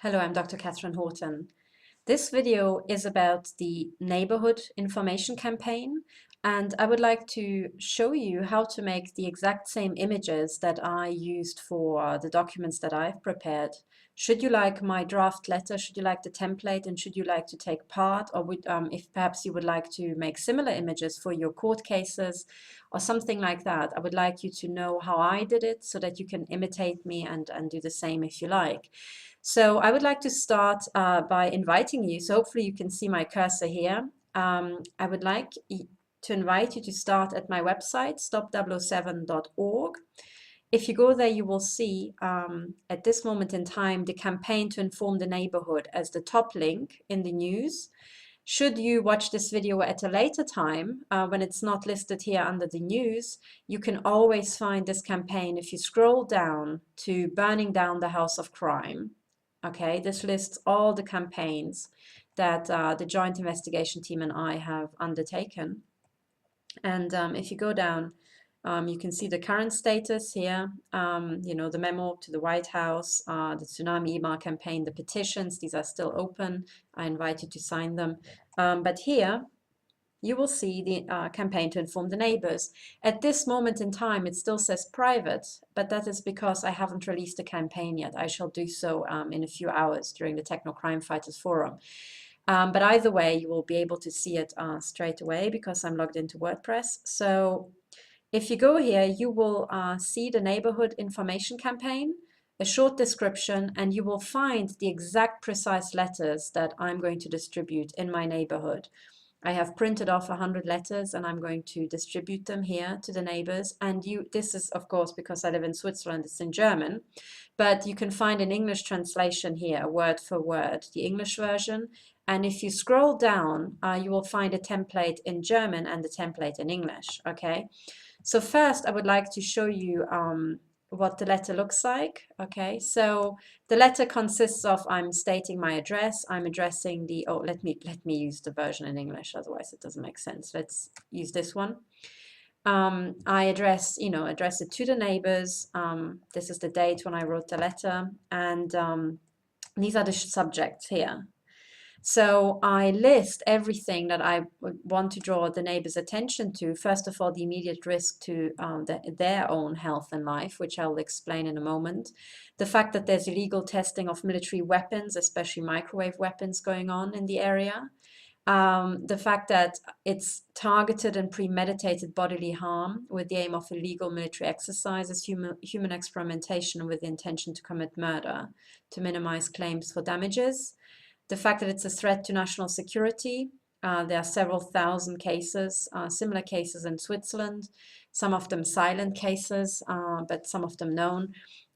Hello, I'm Dr. Katherine Horton. This video is about the Neighbourhood information campaign, and I would like to show you how to make the exact same images that I used for the documents that I've prepared. Should you like my draft letter, should you like the template, and should you like to take part, or if perhaps you would like to make similar images for your court cases or something like that, I would like you to know how I did it so that you can imitate me and do the same if you like. So I would like to start by inviting you. So hopefully you can see my cursor here. I would like to invite you to start at my website, stop007.org. If you go there, you will see at this moment in time the campaign to inform the neighborhood as the top link in the news. Should you watch this video at a later time, when it's not listed here under the news, you can always find this campaign if you scroll down to burning down the house of crime. Okay, this lists all the campaigns that the joint investigation team and I have undertaken. And if you go down, you can see the current status here, the memo to the White House, the tsunami email campaign, the petitions, these are still open. I invite you to sign them. But here, you will see the campaign to inform the neighbors. At this moment in time, it still says private, but that is because I haven't released the campaign yet. I shall do so in a few hours during the Techno Crime Fighters Forum. But either way, you will be able to see it straight away because I'm logged into WordPress. So if you go here, you will see the neighborhood information campaign, a short description, and you will find the exact precise letters that I'm going to distribute in my neighborhood. I have printed off 100 letters and I'm going to distribute them here to the neighbors. And this is, of course, because I live in Switzerland, it's in German, but you can find an English translation here, word for word, the English version. And if you scroll down, you will find a template in German and a template in English, okay? So first, I would like to show you what the letter looks like. Okay, so the letter consists of I'm stating my address. I'm addressing the let me use the version in English, otherwise it doesn't make sense. Let's use this one. I address it to the neighbors. This is the date when I wrote the letter, and these are the subjects here. So I list everything that I want to draw the neighbors' attention to. First of all, the immediate risk to their own health and life, which I'll explain in a moment. The fact that there's illegal testing of military weapons, especially microwave weapons, going on in the area. The fact that it's targeted and premeditated bodily harm with the aim of illegal military exercises, human experimentation with the intention to commit murder, to minimize claims for damages. The fact that it's a threat to national security. There are several thousand cases, similar cases in Switzerland, some of them silent cases, but some of them known.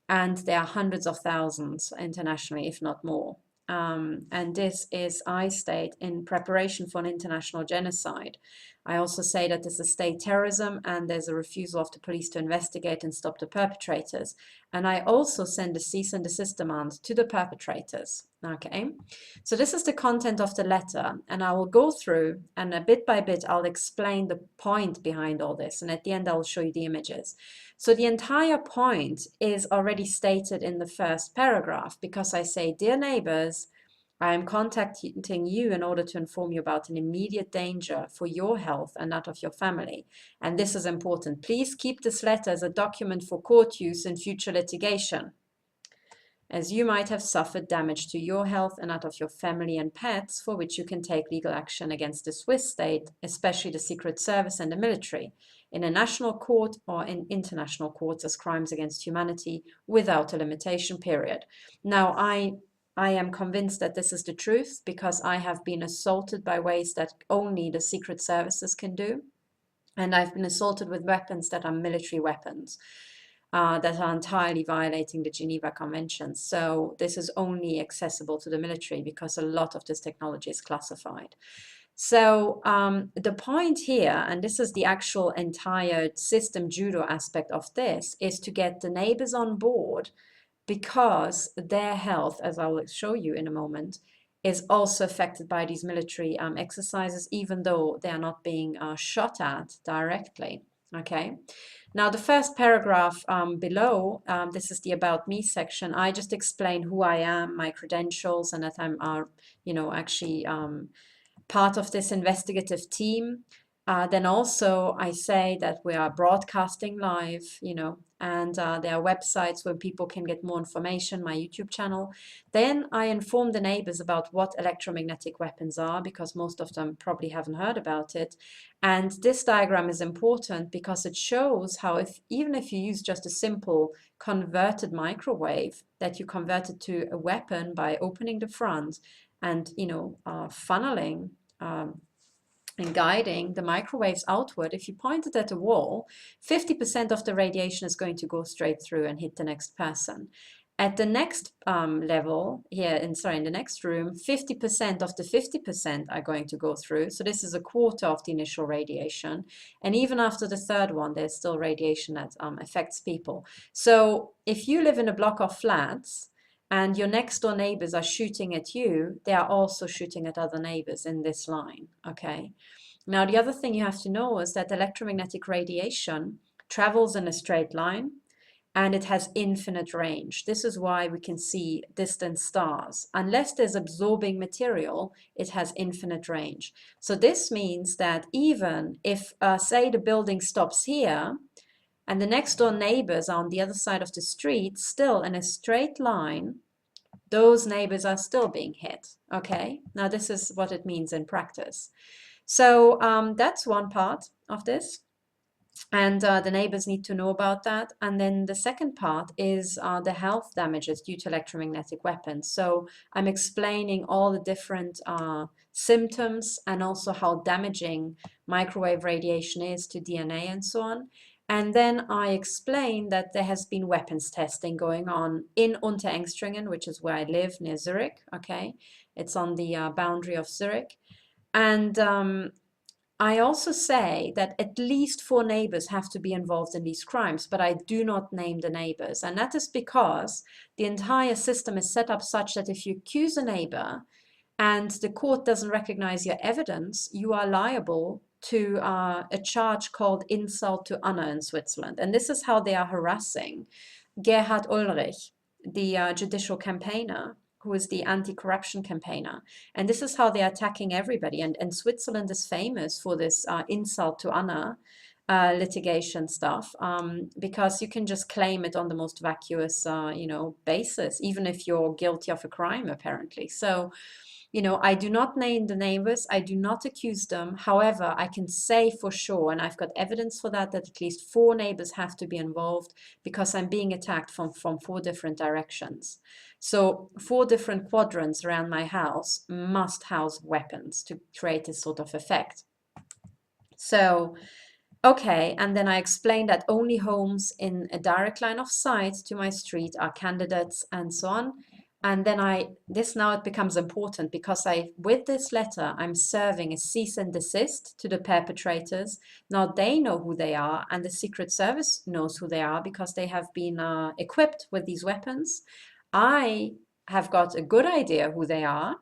And there are hundreds of thousands internationally, if not more. And this is, I state, in preparation for an international genocide. I also say that this is state terrorism and there's a refusal of the police to investigate and stop the perpetrators. And I also send a cease and desist demand to the perpetrators. Okay, so this is the content of the letter, and I will go through and bit by bit I'll explain the point behind all this, and at the end I'll show you the images. So the entire point is already stated in the first paragraph, because I say, dear neighbors, I am contacting you in order to inform you about an immediate danger for your health and that of your family. And this is important. Please keep this letter as a document for court use in future litigation, as you might have suffered damage to your health and that of your family and pets, for which you can take legal action against the Swiss state, especially the Secret Service and the military, in a national court or in international courts as crimes against humanity without a limitation period. Now, I am convinced that this is the truth because I have been assaulted by ways that only the Secret Services can do. And I've been assaulted with weapons that are military weapons. That are entirely violating the Geneva Conventions. So this is only accessible to the military because a lot of this technology is classified. So the point here, and this is the actual entire system judo aspect of this, is to get the neighbors on board because their health, as I will show you in a moment, is also affected by these military exercises, even though they are not being shot at directly. Okay. Now, the first paragraph below, this is the About Me section. I just explain who I am, my credentials, and that I'm, actually part of this investigative team. Then also I say that we are broadcasting live, and there are websites where people can get more information, my YouTube channel. Then I inform the neighbors about what electromagnetic weapons are, because most of them probably haven't heard about it. And this diagram is important because it shows how even if you use just a simple converted microwave, that you convert it to a weapon by opening the front and funneling and guiding the microwaves outward. If you point it at a wall, 50% of the radiation is going to go straight through and hit the next person. At the next level here, in the next room, 50% of the 50% are going to go through. So this is a quarter of the initial radiation. And even after the third one, there's still radiation that affects people. So if you live in a block of flats, and your next door neighbors are shooting at you, they are also shooting at other neighbors in this line, okay? Now, the other thing you have to know is that electromagnetic radiation travels in a straight line and it has infinite range. This is why we can see distant stars. Unless there's absorbing material, it has infinite range. So this means that even if, say, the building stops here, and the next door neighbors are on the other side of the street, still in a straight line, those neighbors are still being hit. Okay, now this is what it means in practice. So that's one part of this. And the neighbors need to know about that. And then the second part is the health damages due to electromagnetic weapons. So I'm explaining all the different symptoms and also how damaging microwave radiation is to DNA and so on. And then I explain that there has been weapons testing going on in Unterengstringen, which is where I live, near Zurich. Okay, it's on the boundary of Zurich. And I also say that at least 4 neighbors have to be involved in these crimes, but I do not name the neighbors. And that is because the entire system is set up such that if you accuse a neighbor and the court doesn't recognize your evidence, you are liable to a charge called insult to honor in Switzerland. And this is how they are harassing Gerhard Ulrich, the judicial campaigner, who is the anti-corruption campaigner. And this is how they're attacking everybody. And Switzerland is famous for this insult to honor litigation stuff, because you can just claim it on the most vacuous, basis, even if you're guilty of a crime, apparently. So, I do not name the neighbors. I do not accuse them. However, I can say for sure, and I've got evidence for that at least 4 neighbors have to be involved because I'm being attacked from 4 different directions. So 4 different quadrants around my house must house weapons to create this sort of effect. So, okay, and then I explained that only homes in a direct line of sight to my street are candidates and so on. And then now it becomes important because with this letter, I'm serving a cease and desist to the perpetrators. Now they know who they are, and the Secret Service knows who they are because they have been equipped with these weapons. I have got a good idea who they are,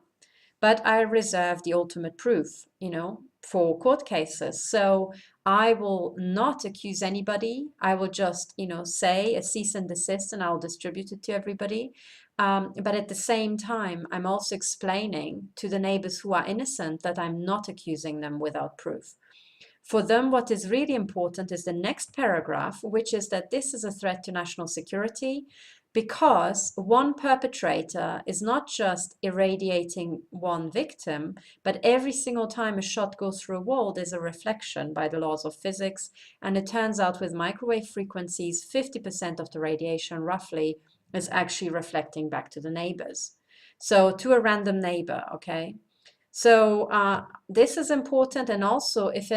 but I reserve the ultimate proof, for court cases. So I will not accuse anybody. I will just, say a cease and desist and I'll distribute it to everybody. But at the same time, I'm also explaining to the neighbors who are innocent that I'm not accusing them without proof. For them, what is really important is the next paragraph, which is that this is a threat to national security because one perpetrator is not just irradiating one victim, but every single time a shot goes through a wall, there's a reflection by the laws of physics. And it turns out with microwave frequencies, 50% of the radiation roughly is actually reflecting back to the neighbors. So to a random neighbor, okay? So this is important, and also if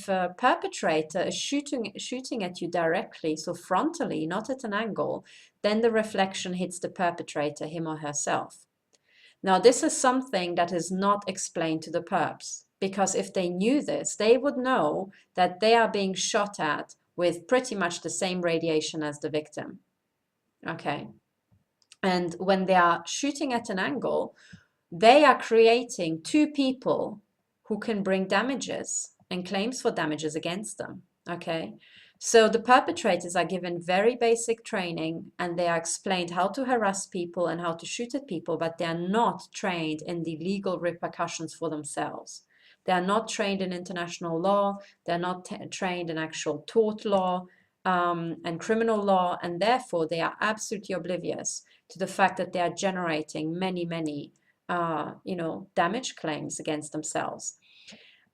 a perpetrator is shooting at you directly, so frontally, not at an angle, then the reflection hits the perpetrator, him or herself. Now this is something that is not explained to the perps, because if they knew this, they would know that they are being shot at with pretty much the same radiation as the victim. Okay, and when they are shooting at an angle, they are creating 2 people who can bring damages and claims for damages against them. Okay, so the perpetrators are given very basic training and they are explained how to harass people and how to shoot at people, but they are not trained in the legal repercussions for themselves. They are not trained in international law, they're not trained in actual tort law and criminal law, and therefore they are absolutely oblivious to the fact that they are generating many, damage claims against themselves.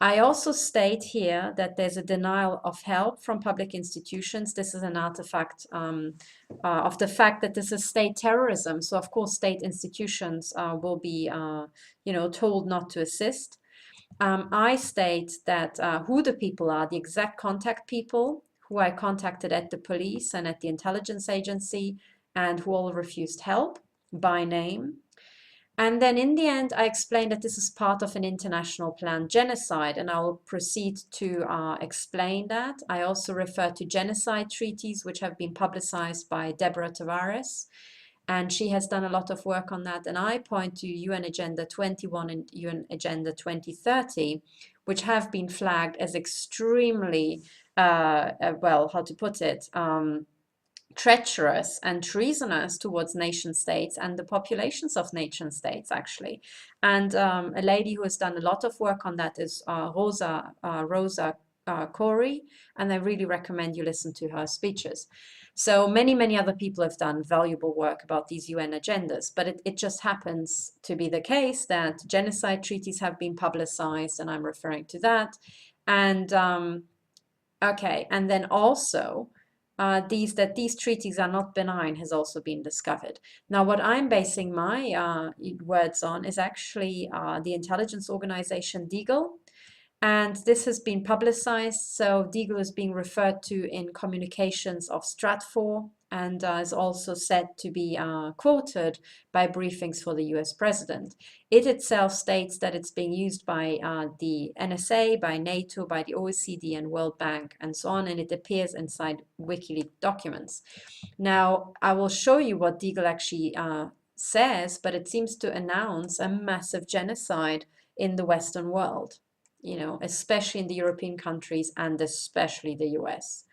I also state here that there's a denial of help from public institutions. This is an artifact of the fact that this is state terrorism. So of course, state institutions will be, told not to assist. I state that who the people are, the exact contact people who I contacted at the police and at the intelligence agency, and who all refused help by name. And then in the end, I explained that this is part of an international planned genocide, and I will proceed to explain that. I also refer to genocide treaties, which have been publicized by Deborah Tavares, and she has done a lot of work on that. And I point to UN Agenda 21 and UN Agenda 2030, which have been flagged as extremely, how to put it, treacherous and treasonous towards nation states and the populations of nation states, actually. And a lady who has done a lot of work on that is Rosa Corey, and I really recommend you listen to her speeches. So many other people have done valuable work about these UN agendas, but it just happens to be the case that genocide treaties have been publicized, and I'm referring to that. And okay, and then also these treaties are not benign has also been discovered. Now, what I'm basing my words on is actually the intelligence organization Deagle, and this has been publicized. So Deagle is being referred to in communications of Stratfor and is also said to be quoted by briefings for the US president. It itself states that it's being used by the NSA, by NATO, by the OECD and World Bank and so on, and it appears inside WikiLeaks documents. Now, I will show you what Deagle actually says, but it seems to announce a massive genocide in the Western world, especially in the European countries and especially the US.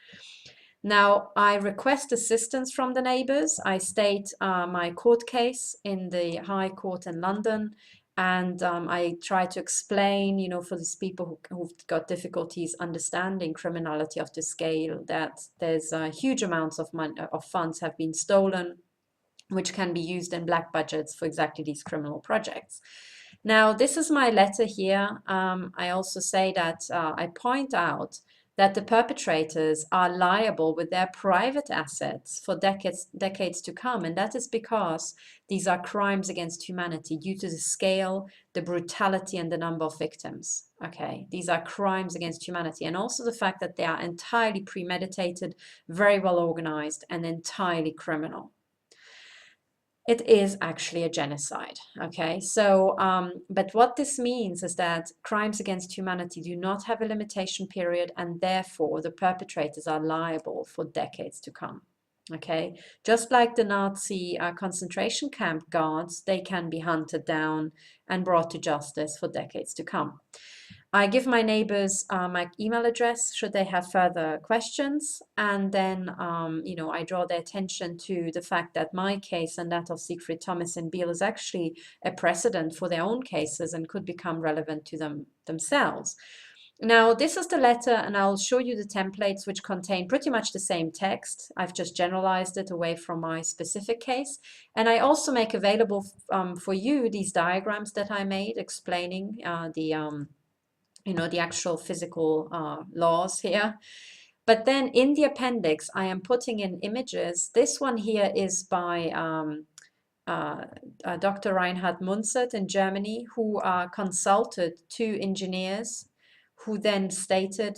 Now, I request assistance from the neighbors. I state my court case in the High Court in London, and I try to explain, for these people who've got difficulties understanding criminality of the scale, that there's huge amounts of funds have been stolen, which can be used in black budgets for exactly these criminal projects. Now, this is my letter here. I also say that I point out that the perpetrators are liable with their private assets for decades to come. And that is because these are crimes against humanity due to the scale, the brutality, and the number of victims. Okay, these are crimes against humanity. And also the fact that they are entirely premeditated, very well organized, and entirely criminal. It is actually a genocide, okay? So, but what this means is that crimes against humanity do not have a limitation period, and therefore the perpetrators are liable for decades to come, okay? Just like the Nazi concentration camp guards, they can be hunted down and brought to justice for decades to come. I give my neighbors my email address should they have further questions, and then I draw their attention to the fact that my case and that of Siegfried Thomas and Biel is actually a precedent for their own cases and could become relevant to themselves. Now, this is the letter, and I'll show you the templates which contain pretty much the same text. I've just generalized it away from my specific case. And I also make available for you these diagrams that I made explaining the actual physical laws here. But then in the appendix, I am putting in images. This one here is by Dr. Reinhard Munzert in Germany, who consulted two engineers who then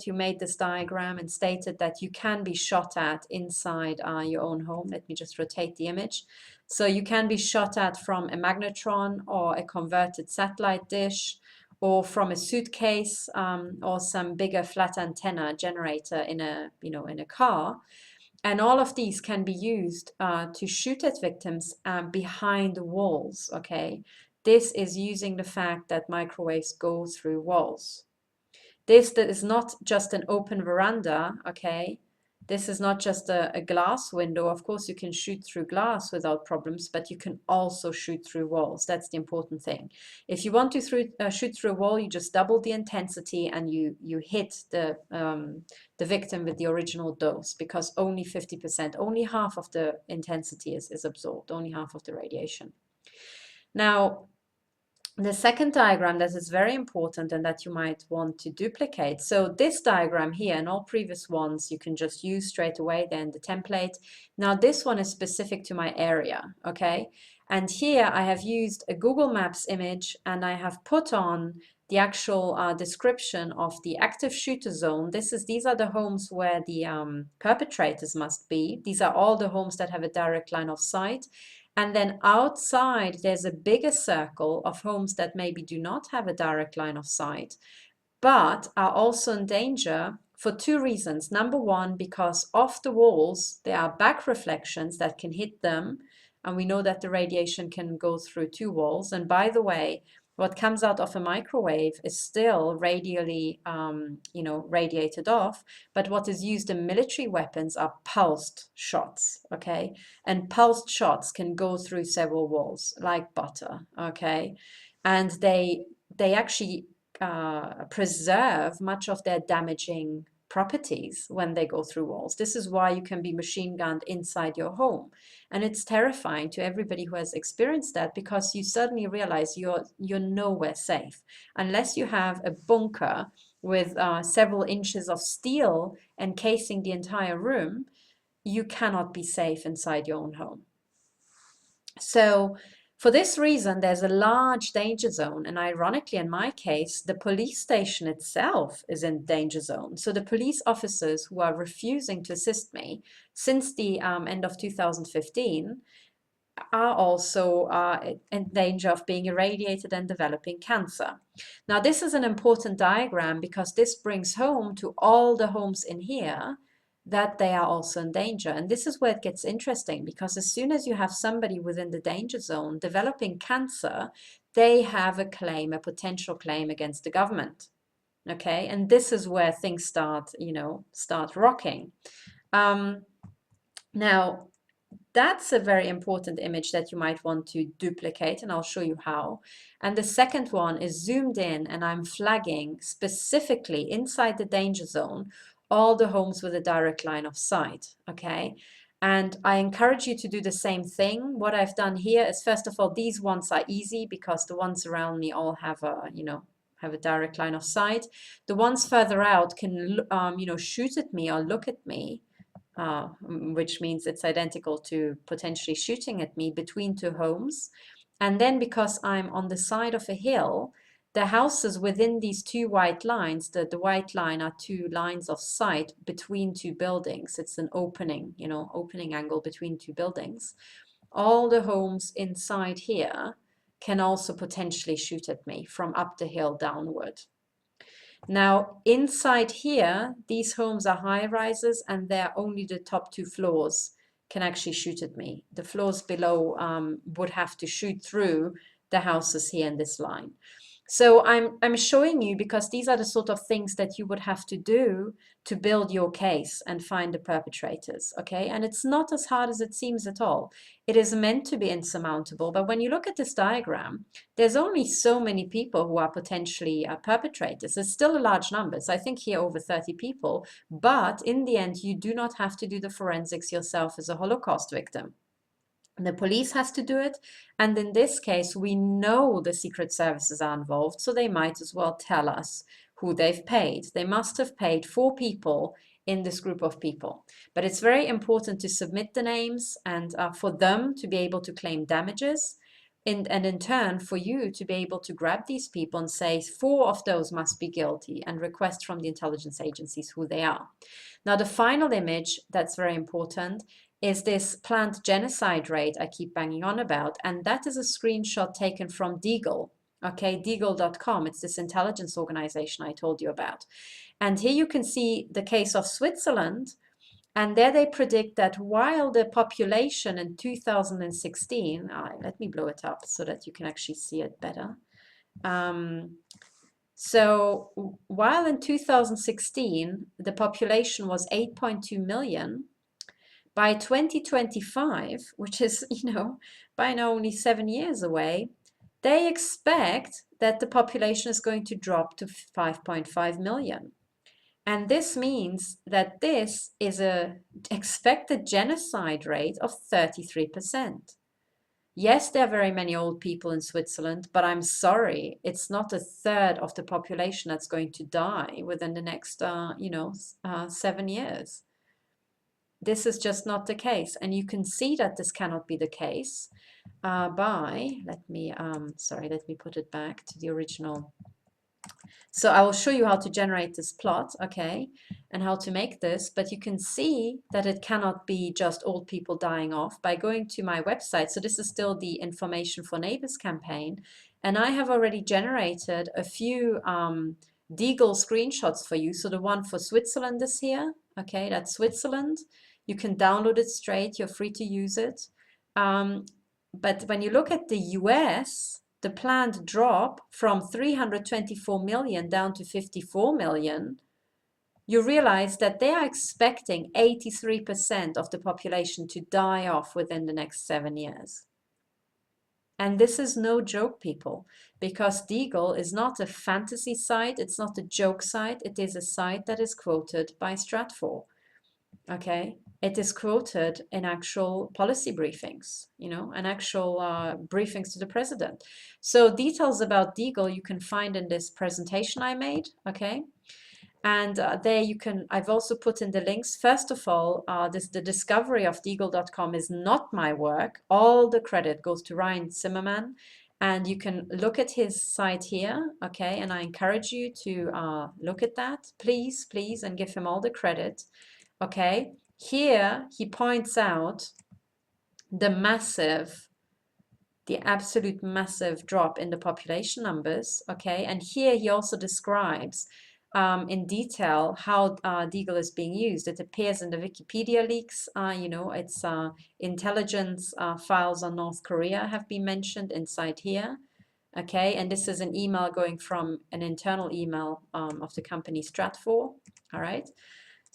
who made this diagram and stated that you can be shot at inside your own home. Let me just rotate the image. So you can be shot at from a magnetron or a converted satellite dish, or from a suitcase, or some bigger flat antenna generator in a car. And all of these can be used to shoot at victims behind walls, okay? This is using the fact that microwaves go through walls. This that is not just an open veranda, okay? This is not just a glass window. Of course, you can shoot through glass without problems, but you can also shoot through walls. That's the important thing. If you want to shoot through a wall, you just double the intensity and you hit the victim with the original dose, because only 50%, only half of the intensity is absorbed, only half of the radiation. Now, the second diagram that is very important and that you might want to duplicate. So this diagram here and all previous ones you can just use straight away, then the template. Now this one is specific to my area, okay? And here I have used a Google Maps image and I have put on the actual description of the active shooter zone. These are the homes where the perpetrators must be. These are all the homes that have a direct line of sight. And then outside, there's a bigger circle of homes that maybe do not have a direct line of sight, but are also in danger for two reasons. Number one, because off the walls, there are back reflections that can hit them. And we know that the radiation can go through two walls. And by the way, what comes out of a microwave is still radially, radiated off. But what is used in military weapons are pulsed shots, okay? And pulsed shots can go through several walls like butter, okay? And they actually preserve much of their damaging properties when they go through walls. This is why you can be machine gunned inside your home. And it's terrifying to everybody who has experienced that, because you suddenly realize you're nowhere safe. Unless you have a bunker with several inches of steel encasing the entire room, you cannot be safe inside your own home. So for this reason, there's a large danger zone. And ironically, in my case, the police station itself is in danger zone. So the police officers who are refusing to assist me since the end of 2015 are also in danger of being irradiated and developing cancer. Now, this is an important diagram because this brings home to all the homes in here that they are also in danger. And this is where it gets interesting, because as soon as you have somebody within the danger zone developing cancer, they have a claim, a potential claim against the government. Okay, and this is where things start rocking. Now, that's a very important image that you might want to duplicate, and I'll show you how. And the second one is zoomed in, and I'm flagging specifically inside the danger zone all the homes with a direct line of sight, okay? And I encourage you to do the same thing. What I've done here is, first of all, these ones are easy because the ones around me all have a direct line of sight. The ones further out can, shoot at me or look at me, which means it's identical to potentially shooting at me between two homes. And then because I'm on the side of a hill, the houses within these two white lines, the white line are two lines of sight between two buildings. It's an opening, opening angle between two buildings. All the homes inside here can also potentially shoot at me from up the hill downward. Now, inside here, these homes are high rises, and they're only the top two floors can actually shoot at me. The floors below would have to shoot through the houses here in this line. So I'm showing you because these are the sort of things that you would have to do to build your case and find the perpetrators, okay? And it's not as hard as it seems at all. It is meant to be insurmountable, but when you look at this diagram, there's only so many people who are potentially perpetrators. It's still a large number. So I think here over 30 people, but in the end, you do not have to do the forensics yourself as a Holocaust victim. The police has to do it, and in this case, we know the secret services are involved, so they might as well tell us who they've paid. They must have paid 4 people in this group of people. But it's very important to submit the names and for them to be able to claim damages, and in turn for you to be able to grab these people and say 4 of those must be guilty and request from the intelligence agencies who they are. Now, the final image that's very important is this planned genocide rate I keep banging on about, and that is a screenshot taken from Deagle, okay, Deagle.com. It's this intelligence organization I told you about. And here you can see the case of Switzerland, and there they predict that while the population in 2016, let me blow it up so that you can actually see it better. So while in 2016, the population was 8.2 million, by 2025, which is, by now only 7 years away, they expect that the population is going to drop to 5.5 million. And this means that this is an expected genocide rate of 33%. Yes, there are very many old people in Switzerland, but I'm sorry, it's not a third of the population that's going to die within the next, 7 years. This is just not the case. And you can see that this cannot be the case let me put it back to the original. So I will show you how to generate this plot, okay, and how to make this, but you can see that it cannot be just old people dying off by going to my website. So this is still the Information for Neighbors campaign, and I have already generated a few Deagle screenshots for you. So the one for Switzerland is here, okay, that's Switzerland. You can download it straight, you're free to use it. But when you look at the US, the planned drop from 324 million down to 54 million, you realize that they are expecting 83% of the population to die off within the next 7 years. And this is no joke, people, because Deagle is not a fantasy site, it's not a joke site, it is a site that is quoted by Stratfor. Okay, it is quoted in actual policy briefings, and actual briefings to the president. So details about Deagle you can find in this presentation I made, okay? And there I've also put in the links. First of all, the discovery of Deagle.com is not my work. All the credit goes to Ryan Zimmerman. And you can look at his site here, okay? And I encourage you to look at that, please, and give him all the credit. Okay, here he points out the absolute massive drop in the population numbers. Okay, and here he also describes in detail how Deagle is being used. It appears in the Wikipedia leaks. It's intelligence files on North Korea have been mentioned inside here. Okay, and this is an email going from an internal email of the company Stratfor. All right.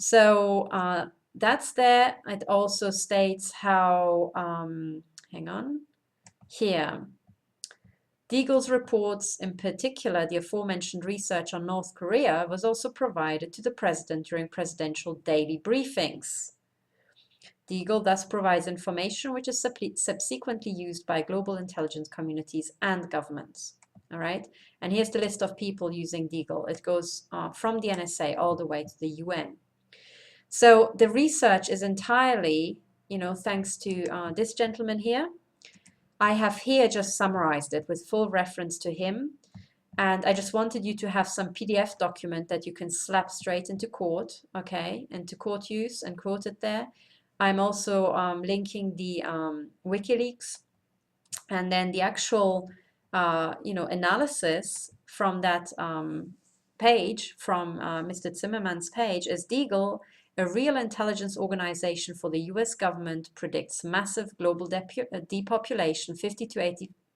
So that's there. It also states how, hang on, here. Deagle's reports, in particular the aforementioned research on North Korea, was also provided to the president during presidential daily briefings. Deagle thus provides information which is subsequently used by global intelligence communities and governments. All right, and here's the list of people using Deagle. It goes from the NSA all the way to the UN. So the research is entirely, thanks to this gentleman here. I have here just summarized it with full reference to him. And I just wanted you to have some PDF document that you can slap straight into court, okay, into court use and quote it there. I'm also linking the WikiLeaks and then the actual, analysis from that page, from Mr. Zimmerman's page, is Deagle, a real intelligence organization for the US government, predicts massive global depopulation, 50 to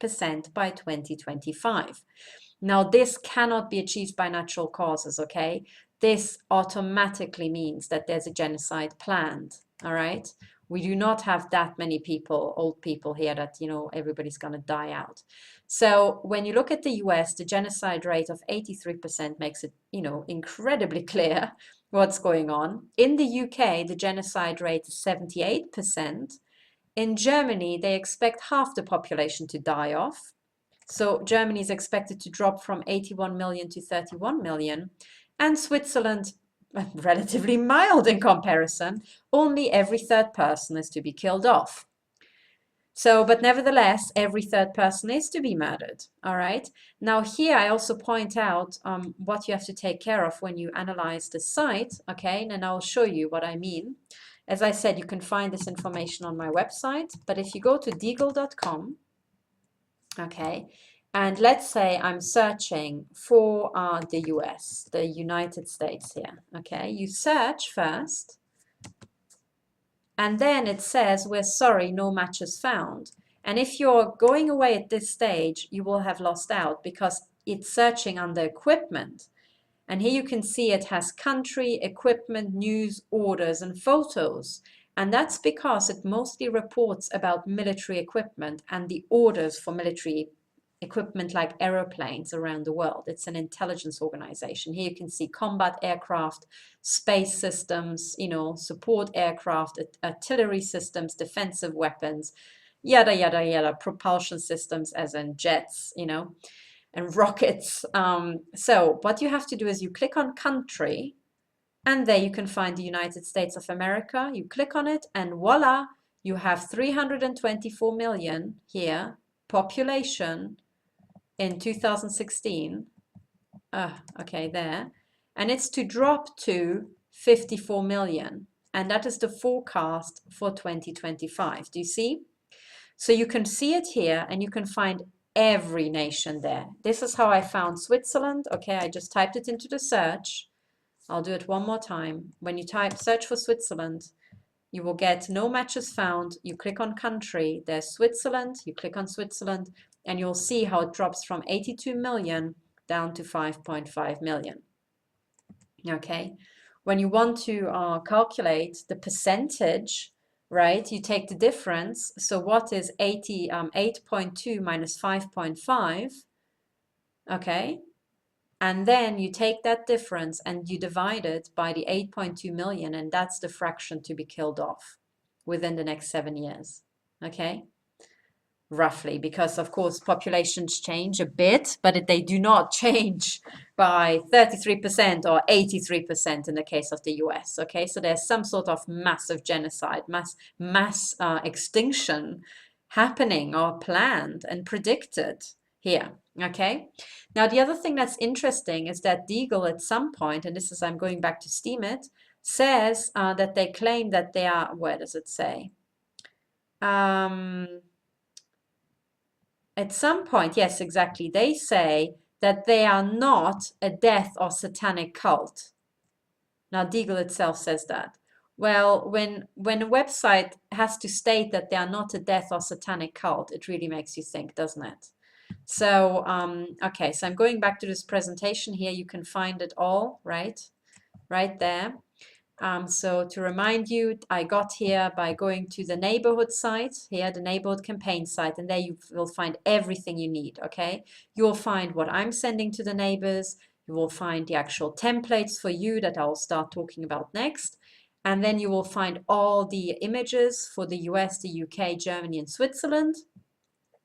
80% by 2025. Now, this cannot be achieved by natural causes, okay? This automatically means that there's a genocide planned, all right? We do not have that many people, old people here that, everybody's going to die out. So when you look at the US, the genocide rate of 83% makes it, incredibly clear what's going on. In the UK, the genocide rate is 78%. In Germany, they expect half the population to die off. So Germany is expected to drop from 81 million to 31 million. And Switzerland, relatively mild in comparison, only every third person is to be killed off. So, but nevertheless, every third person is to be murdered. All right. Now here I also point out what you have to take care of when you analyze the site. Okay, and I'll show you what I mean. As I said, you can find this information on my website. But if you go to Deagle.com, okay, and let's say I'm searching for the US, the United States here. Okay, you search first. And then it says, we're sorry, no matches found. And if you're going away at this stage, you will have lost out because it's searching under equipment. And here you can see it has country, equipment, news, orders, and photos. And that's because it mostly reports about military equipment and the orders for military equipment like aeroplanes around the world. It's an intelligence organization. Here you can see combat aircraft, space systems, support aircraft, artillery systems, defensive weapons, yada, yada, yada, propulsion systems as in jets, and rockets. So what you have to do is you click on country, and there you can find the United States of America. You click on it and voila, you have 324 million here, population in 2016. Okay, there. And it's to drop to 54 million. And that is the forecast for 2025. Do you see? So you can see it here and you can find every nation there. This is how I found Switzerland. Okay, I just typed it into the search. I'll do it one more time. When you type search for Switzerland, you will get no matches found. You click on country, there's Switzerland, you click on Switzerland, and you'll see how it drops from 82 million down to 5.5 million. Okay, when you want to calculate the percentage, right, you take the difference. So what is 8.2 minus 5.5? Okay, and then you take that difference and you divide it by the 8.2 million, and that's the fraction to be killed off within the next 7 years. Okay, roughly, because of course populations change a bit, but they do not change by 33% or 83% in the case of the US. Okay, so there's some sort of massive genocide, mass extinction happening or planned and predicted here. Okay, now the other thing that's interesting is that Deagle at some point, and this is, I'm going back to Steemit, says that they claim that they are, where does it say? At some point, yes, exactly, they say that they are not a death or satanic cult. Now, Deagle itself says that. Well, when a website has to state that they are not a death or satanic cult, it really makes you think, doesn't it? So, okay, so I'm going back to this presentation here. You can find it all, right there. So to remind you, I got here by going to the Neighbourhood site, here, the Neighbourhood campaign site, and there you will find everything you need, okay? You will find what I'm sending to the neighbors. You will find the actual templates for you that I'll start talking about next. And then you will find all the images for the US, the UK, Germany, and Switzerland.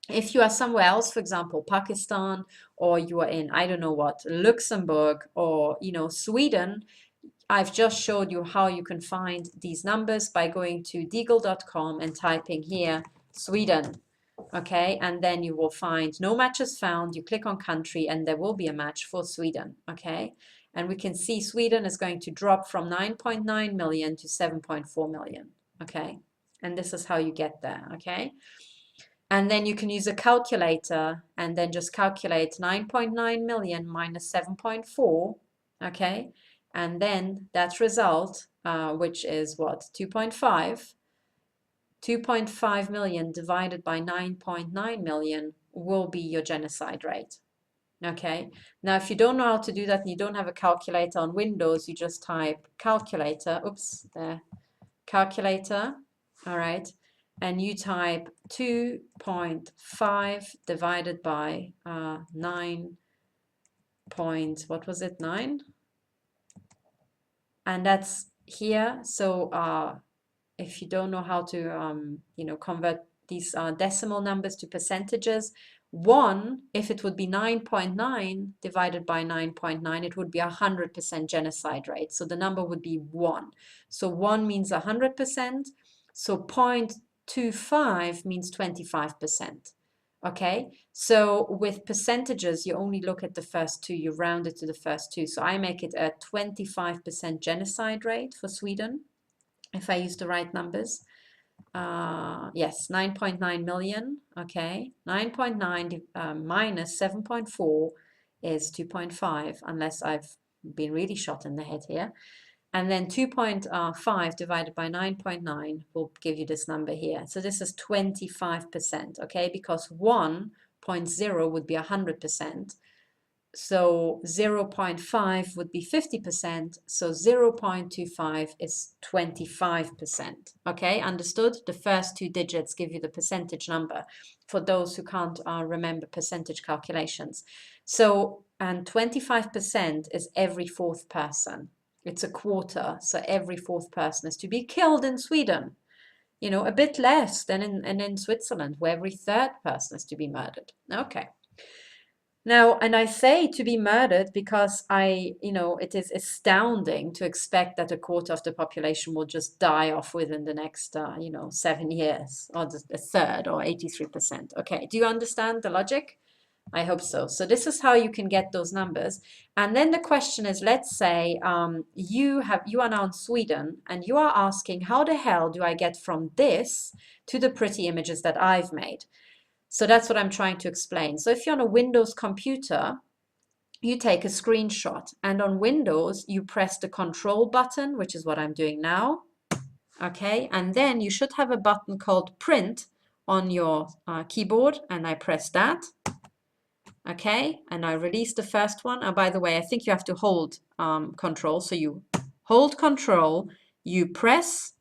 If you are somewhere else, for example, Pakistan, or you are in, I don't know what, Luxembourg, or, Sweden, I've just showed you how you can find these numbers by going to deagle.com and typing here Sweden. Okay, and then you will find no matches found. You click on country and there will be a match for Sweden. Okay, and we can see Sweden is going to drop from 9.9 million to 7.4 million. Okay, and this is how you get there. Okay, and then you can use a calculator and then just calculate 9.9 million minus 7.4. Okay, and then that result, which is what, 2.5 million divided by 9.9 million will be your genocide rate. Okay, now if you don't know how to do that and you don't have a calculator on Windows, you just type calculator, oops, there, calculator, all right, and you type 2.5 divided by 9 point, what was it, 9? And that's here. So if you don't know how to convert these decimal numbers to percentages, 1, if it would be 9.9 divided by 9.9, it would be 100% genocide rate. So the number would be 1. So 1 means 100%. So 0.25 means 25%. Okay, so with percentages, you only look at the first two, you round it to the first two. So I make it a 25% genocide rate for Sweden, if I use the right numbers. Yes, 9.9 million, okay. 9.9 minus 7.4 is 2.5, unless I've been really shot in the head here. And then 2.5 divided by 9.9 will give you this number here. So this is 25%, okay? Because 1.0 would be 100%. So 0.5 would be 50%, so 0.25 is 25%. Okay, understood? The first two digits give you the percentage number for those who can't remember percentage calculations. So, and 25% is every fourth person. It's a quarter, so every fourth person is to be killed in Sweden. You know, a bit less than in Switzerland, where every third person is to be murdered. Okay. Now, and I say to be murdered because it is astounding to expect that a quarter of the population will just die off within the next, 7 years, or a third, or 83%. Okay, do you understand the logic? I hope so. So this is how you can get those numbers. And then the question is, let's say you are now in Sweden, and you are asking, how the hell do I get from this to the pretty images that I've made? So that's what I'm trying to explain. So if you're on a Windows computer, you take a screenshot, and on Windows, you press the control button, which is what I'm doing now. Okay, and then you should have a button called print on your keyboard, and I press that. Okay, and I release the first one. Oh, by the way, I think you have to hold control. So you hold control, you press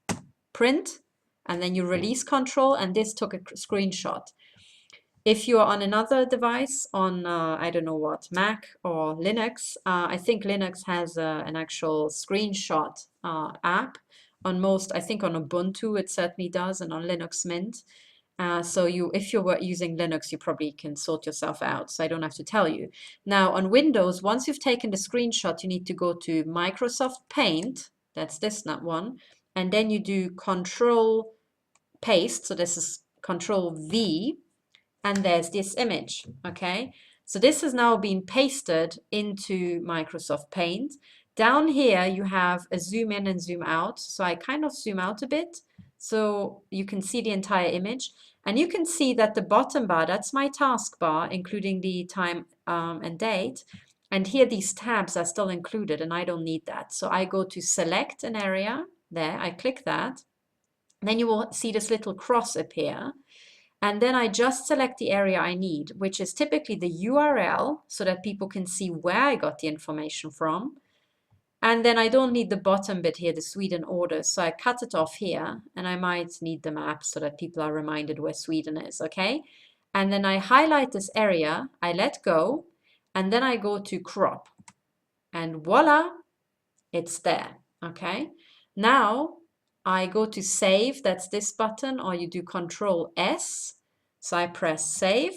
print, and then you release control, and this took a screenshot. If you are on another device, on I don't know what, Mac or Linux, I think Linux has an actual screenshot app. On most, I think on Ubuntu it certainly does, and on Linux Mint. So if you were using Linux, you probably can sort yourself out, so I don't have to tell you. Now on Windows, once you've taken the screenshot, you need to go to Microsoft Paint, that's this one, and then you do Control Paste, so this is Control V, and there's this image, okay? So this has now been pasted into Microsoft Paint. Down here, you have a zoom in and zoom out. So I kind of zoom out a bit so you can see the entire image. And you can see that the bottom bar, that's my taskbar, including the time and date. And here these tabs are still included, and I don't need that. So I go to select an area, there, I click that. Then you will see this little cross appear. And then I just select the area I need, which is typically the URL, so that people can see where I got the information from. And then I don't need the bottom bit here, the Sweden order. So I cut it off here, and I might need the map so that people are reminded where Sweden is, okay? And then I highlight this area, I let go, and then I go to crop. And voila, it's there, okay? Now, I go to save, that's this button, or you do Control S. So I press save,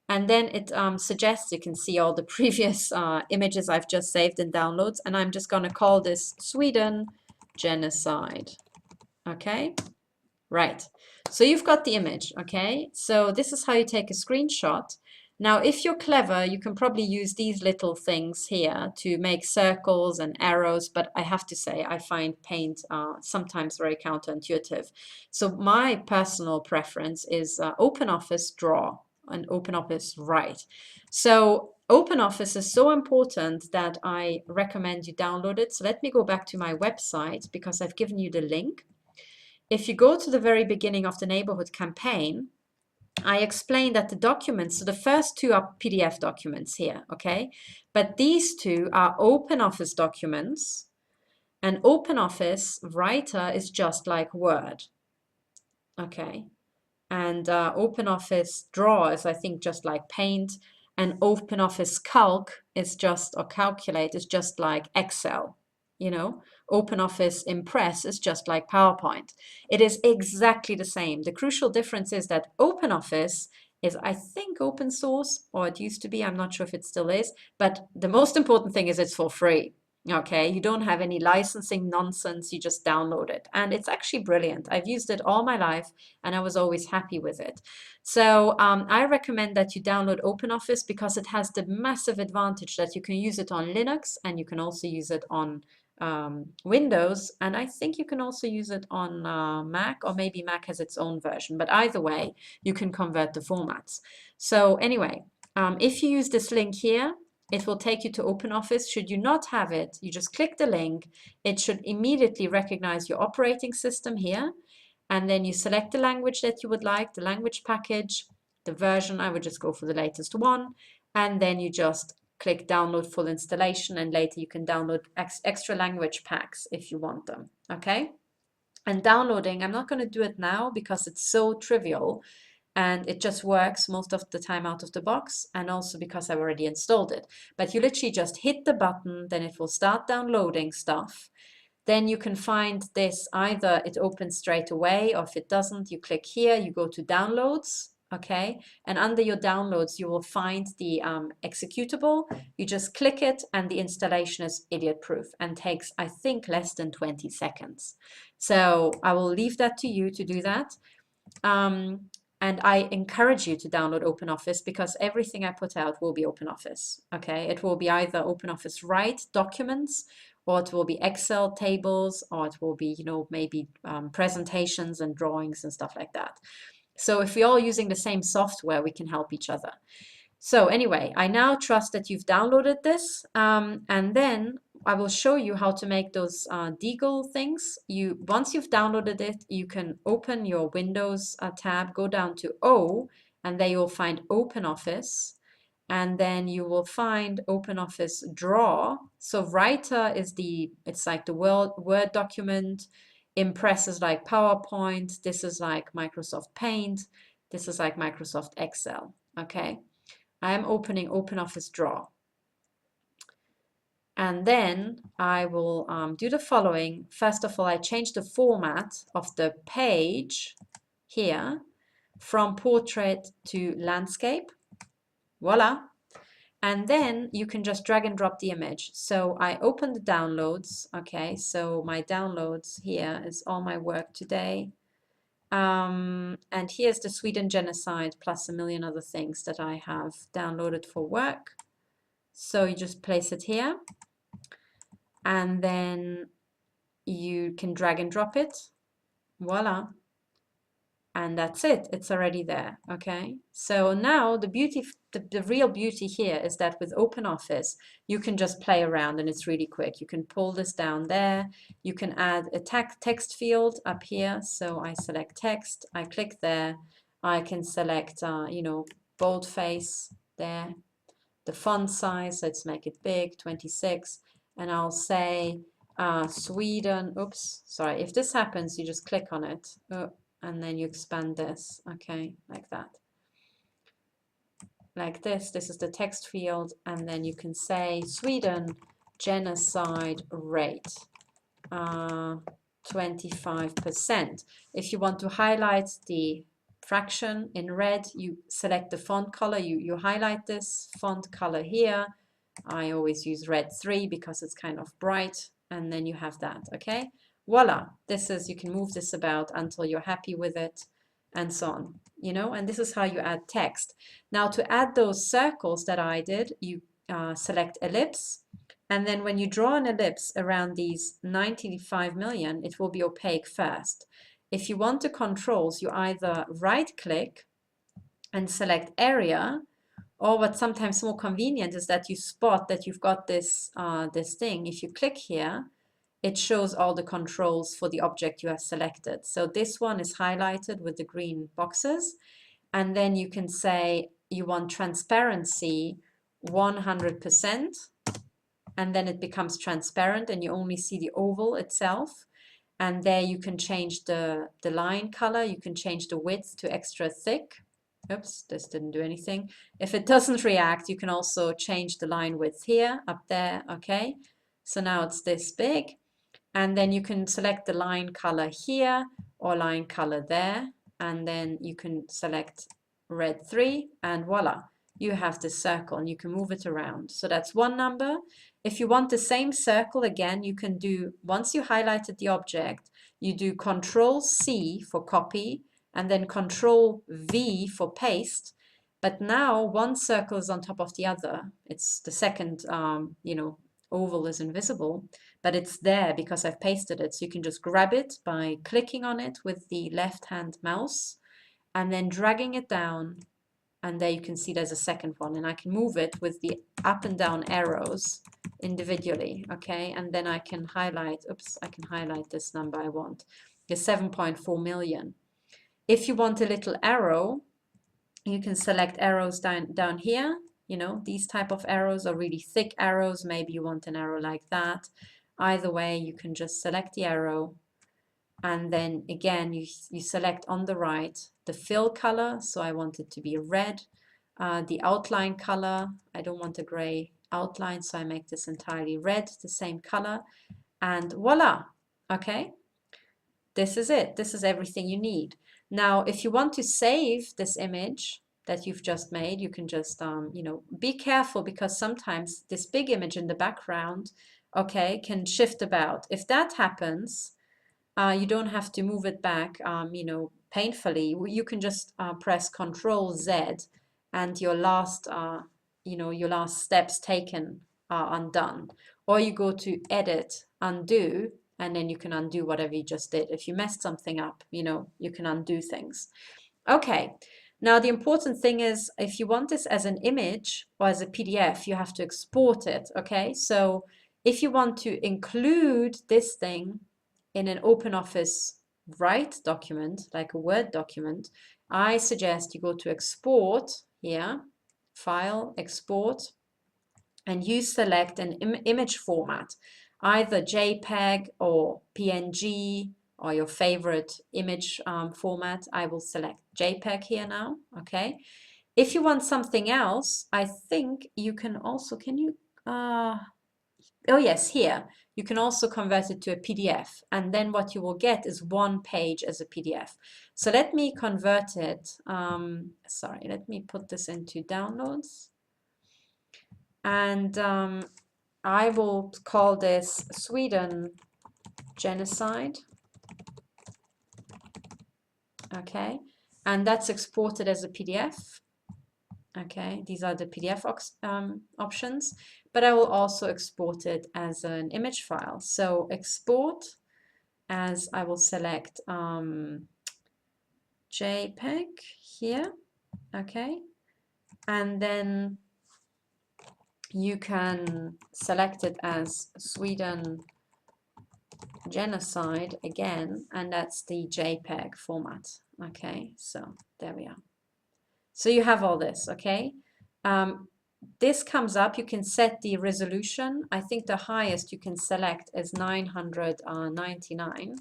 and then it suggests you can see all the previous images I've just saved in downloads, and I'm just going to call this Sweden genocide. Okay, right. So you've got the image, okay? So this is how you take a screenshot. Now, if you're clever, you can probably use these little things here to make circles and arrows, but I have to say, I find Paint sometimes very counterintuitive. So my personal preference is OpenOffice Draw and OpenOffice Write. So OpenOffice is so important that I recommend you download it. So let me go back to my website because I've given you the link. If you go to the very beginning of the Neighbourhood campaign, I explained that the documents, so the first two are PDF documents here, okay? But these two are OpenOffice documents, and OpenOffice Writer is just like Word, okay? And OpenOffice Draw is, I think, just like Paint, and OpenOffice Calc is just, or Calculate is just like Excel, you know? OpenOffice Impress is just like PowerPoint. It is exactly the same. The crucial difference is that OpenOffice is, I think, open source, or it used to be. I'm not sure if it still is. But the most important thing is it's for free. Okay, you don't have any licensing nonsense. You just download it. And it's actually brilliant. I've used it all my life, and I was always happy with it. So I recommend that you download OpenOffice because it has the massive advantage that you can use it on Linux, and you can also use it on Windows, and I think you can also use it on Mac, or maybe Mac has its own version, but either way you can convert the formats. So anyway, if you use this link here, it will take you to OpenOffice. Should you not have it, you just click the link. It should immediately recognize your operating system here, and then you select the language that you would like, the language package, the version. I would just go for the latest one, and then you just click download full installation, and later you can download extra language packs if you want them, okay? And downloading, I'm not going to do it now because it's so trivial and it just works most of the time out of the box, and also because I've already installed it. But you literally just hit the button, then it will start downloading stuff. Then you can find this, either it opens straight away, or if it doesn't, you click here, you go to downloads, okay? And under your downloads, you will find the executable. You just click it and the installation is idiot-proof and takes, I think, less than 20 seconds. So I will leave that to you to do that. And I encourage you to download OpenOffice because everything I put out will be OpenOffice, okay? It will be either OpenOffice Write documents, or it will be Excel tables, or it will be, you know, maybe presentations and drawings and stuff like that. So if we're all using the same software, we can help each other. So anyway, I now trust that you've downloaded this, and then I will show you how to make those Deagle things. Once you've downloaded it, you can open your Windows tab, go down to O, and there you'll find OpenOffice, and then you will find OpenOffice Draw. So Writer is it's like the Word document. Impress is like PowerPoint. This is like Microsoft Paint. This is like Microsoft Excel, okay? I am opening OpenOffice Draw. And then I will do the following. First of all, I change the format of the page here from portrait to landscape. Voila. And then you can just drag and drop the image. So I open the downloads. Okay, so my downloads here is all my work today. And here's the Sweden genocide plus a million other things that I have downloaded for work. So you just place it here, and then you can drag and drop it. Voila. And that's it. It's already there. Okay. So now the beauty, the real beauty here is that with OpenOffice, you can just play around and it's really quick. You can pull this down there. You can add a text field up here. So I select text. I click there. I can select, you know, boldface there. The font size, let's make it big, 26. And I'll say Sweden. Oops, sorry. If this happens, you just click on it. And then you expand this, okay, like that. Like this is the text field, and then you can say Sweden genocide rate, 25%. If you want to highlight the fraction in red, you select the font color, you highlight this font color here. I always use red 3 because it's kind of bright, and then you have that, okay? Voila, this is, you can move this about until you're happy with it, and so on, you know, and this is how you add text. Now to add those circles that I did, you select ellipse, and then when you draw an ellipse around these 95 million, it will be opaque first. If you want the controls, you either right click and select area, or what's sometimes more convenient is that you spot that you've got this, this thing. If you click here, it shows all the controls for the object you have selected. So this one is highlighted with the green boxes. And then you can say you want transparency 100%. And then it becomes transparent and you only see the oval itself. And there you can change the line color. You can change the width to extra thick. Oops, this didn't do anything. If it doesn't react, you can also change the line width here, up there, okay? So now it's this big. And then you can select the line color here or line color there. And then you can select red 3 and voila, you have this circle and you can move it around. So that's one number. If you want the same circle again, you can do, once you highlighted the object, you do Control C for copy and then Control V for paste. But now one circle is on top of the other. It's the second, you know, oval is invisible, but it's there because I've pasted it. So you can just grab it by clicking on it with the left-hand mouse and then dragging it down. And there you can see there's a second one, and I can move it with the up and down arrows individually, okay? And then I can highlight, oops, I can highlight this number I want, the 7.4 million. If you want a little arrow, you can select arrows down here, you know, these type of arrows or really thick arrows. Maybe you want an arrow like that. Either way, you can just select the arrow, and then again you select on the right the fill color. So I want it to be red. The outline color, I don't want a gray outline, so I make this entirely red, the same color, and voila. Okay, this is it. This is everything you need. Now, if you want to save this image that you've just made, you can just, you know, be careful, because sometimes this big image in the background, okay, can shift about. If that happens, you don't have to move it back, you know, painfully. You can just press Control Z, and your last, you know, your last steps taken are undone. Or you go to Edit, Undo, and then you can undo whatever you just did. If you messed something up, you know, you can undo things. Okay, now the important thing is, if you want this as an image or as a PDF, you have to export it, okay? So if you want to include this thing in an OpenOffice Write document, like a Word document, I suggest you go to Export here, File, Export, and you select an image format, either JPEG or PNG or your favorite image format. I will select JPEG here now, okay? If you want something else, I think you can also, can you, oh yes, here, you can also convert it to a PDF, and then what you will get is one page as a PDF. So let me convert it, sorry, let me put this into downloads, and I will call this Sweden Genocide, okay, and that's exported as a PDF. Okay, these are the PDF options, but I will also export it as an image file. So export as, I will select JPEG here, okay, and then you can select it as Sweden Genocide again, and that's the JPEG format. Okay, so there we are. So you have all this, okay? This comes up, you can set the resolution. I think the highest you can select is 999.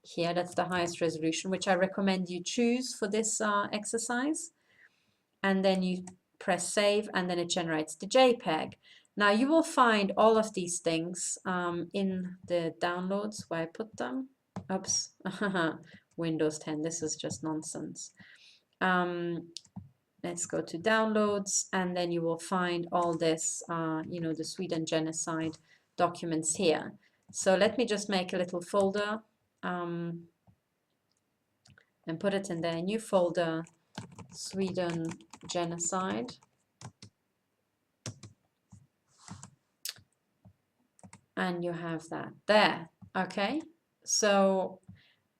Here, that's the highest resolution, which I recommend you choose for this exercise. And then you press save, and then it generates the JPEG. Now you will find all of these things in the downloads where I put them. Oops, Windows 10, this is just nonsense. Let's go to downloads, and then you will find all this, you know, the Sweden Genocide documents here. So let me just make a little folder and put it in there, new folder, Sweden Genocide. And you have that there, okay? So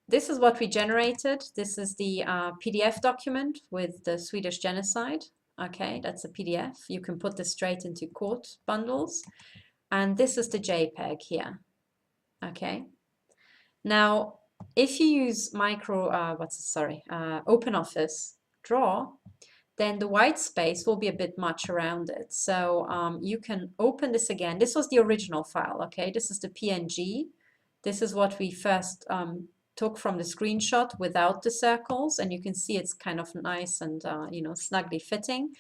this is what we generated. This is the PDF document with the Swedish genocide. Okay, that's a PDF. You can put this straight into quote bundles. And this is the JPEG here. Okay. Now, if you use OpenOffice Draw, then the white space will be a bit much around it. So you can open this again. This was the original file. Okay, this is the PNG. This is what we first took from the screenshot without the circles, and you can see it's kind of nice and you know, snugly fitting.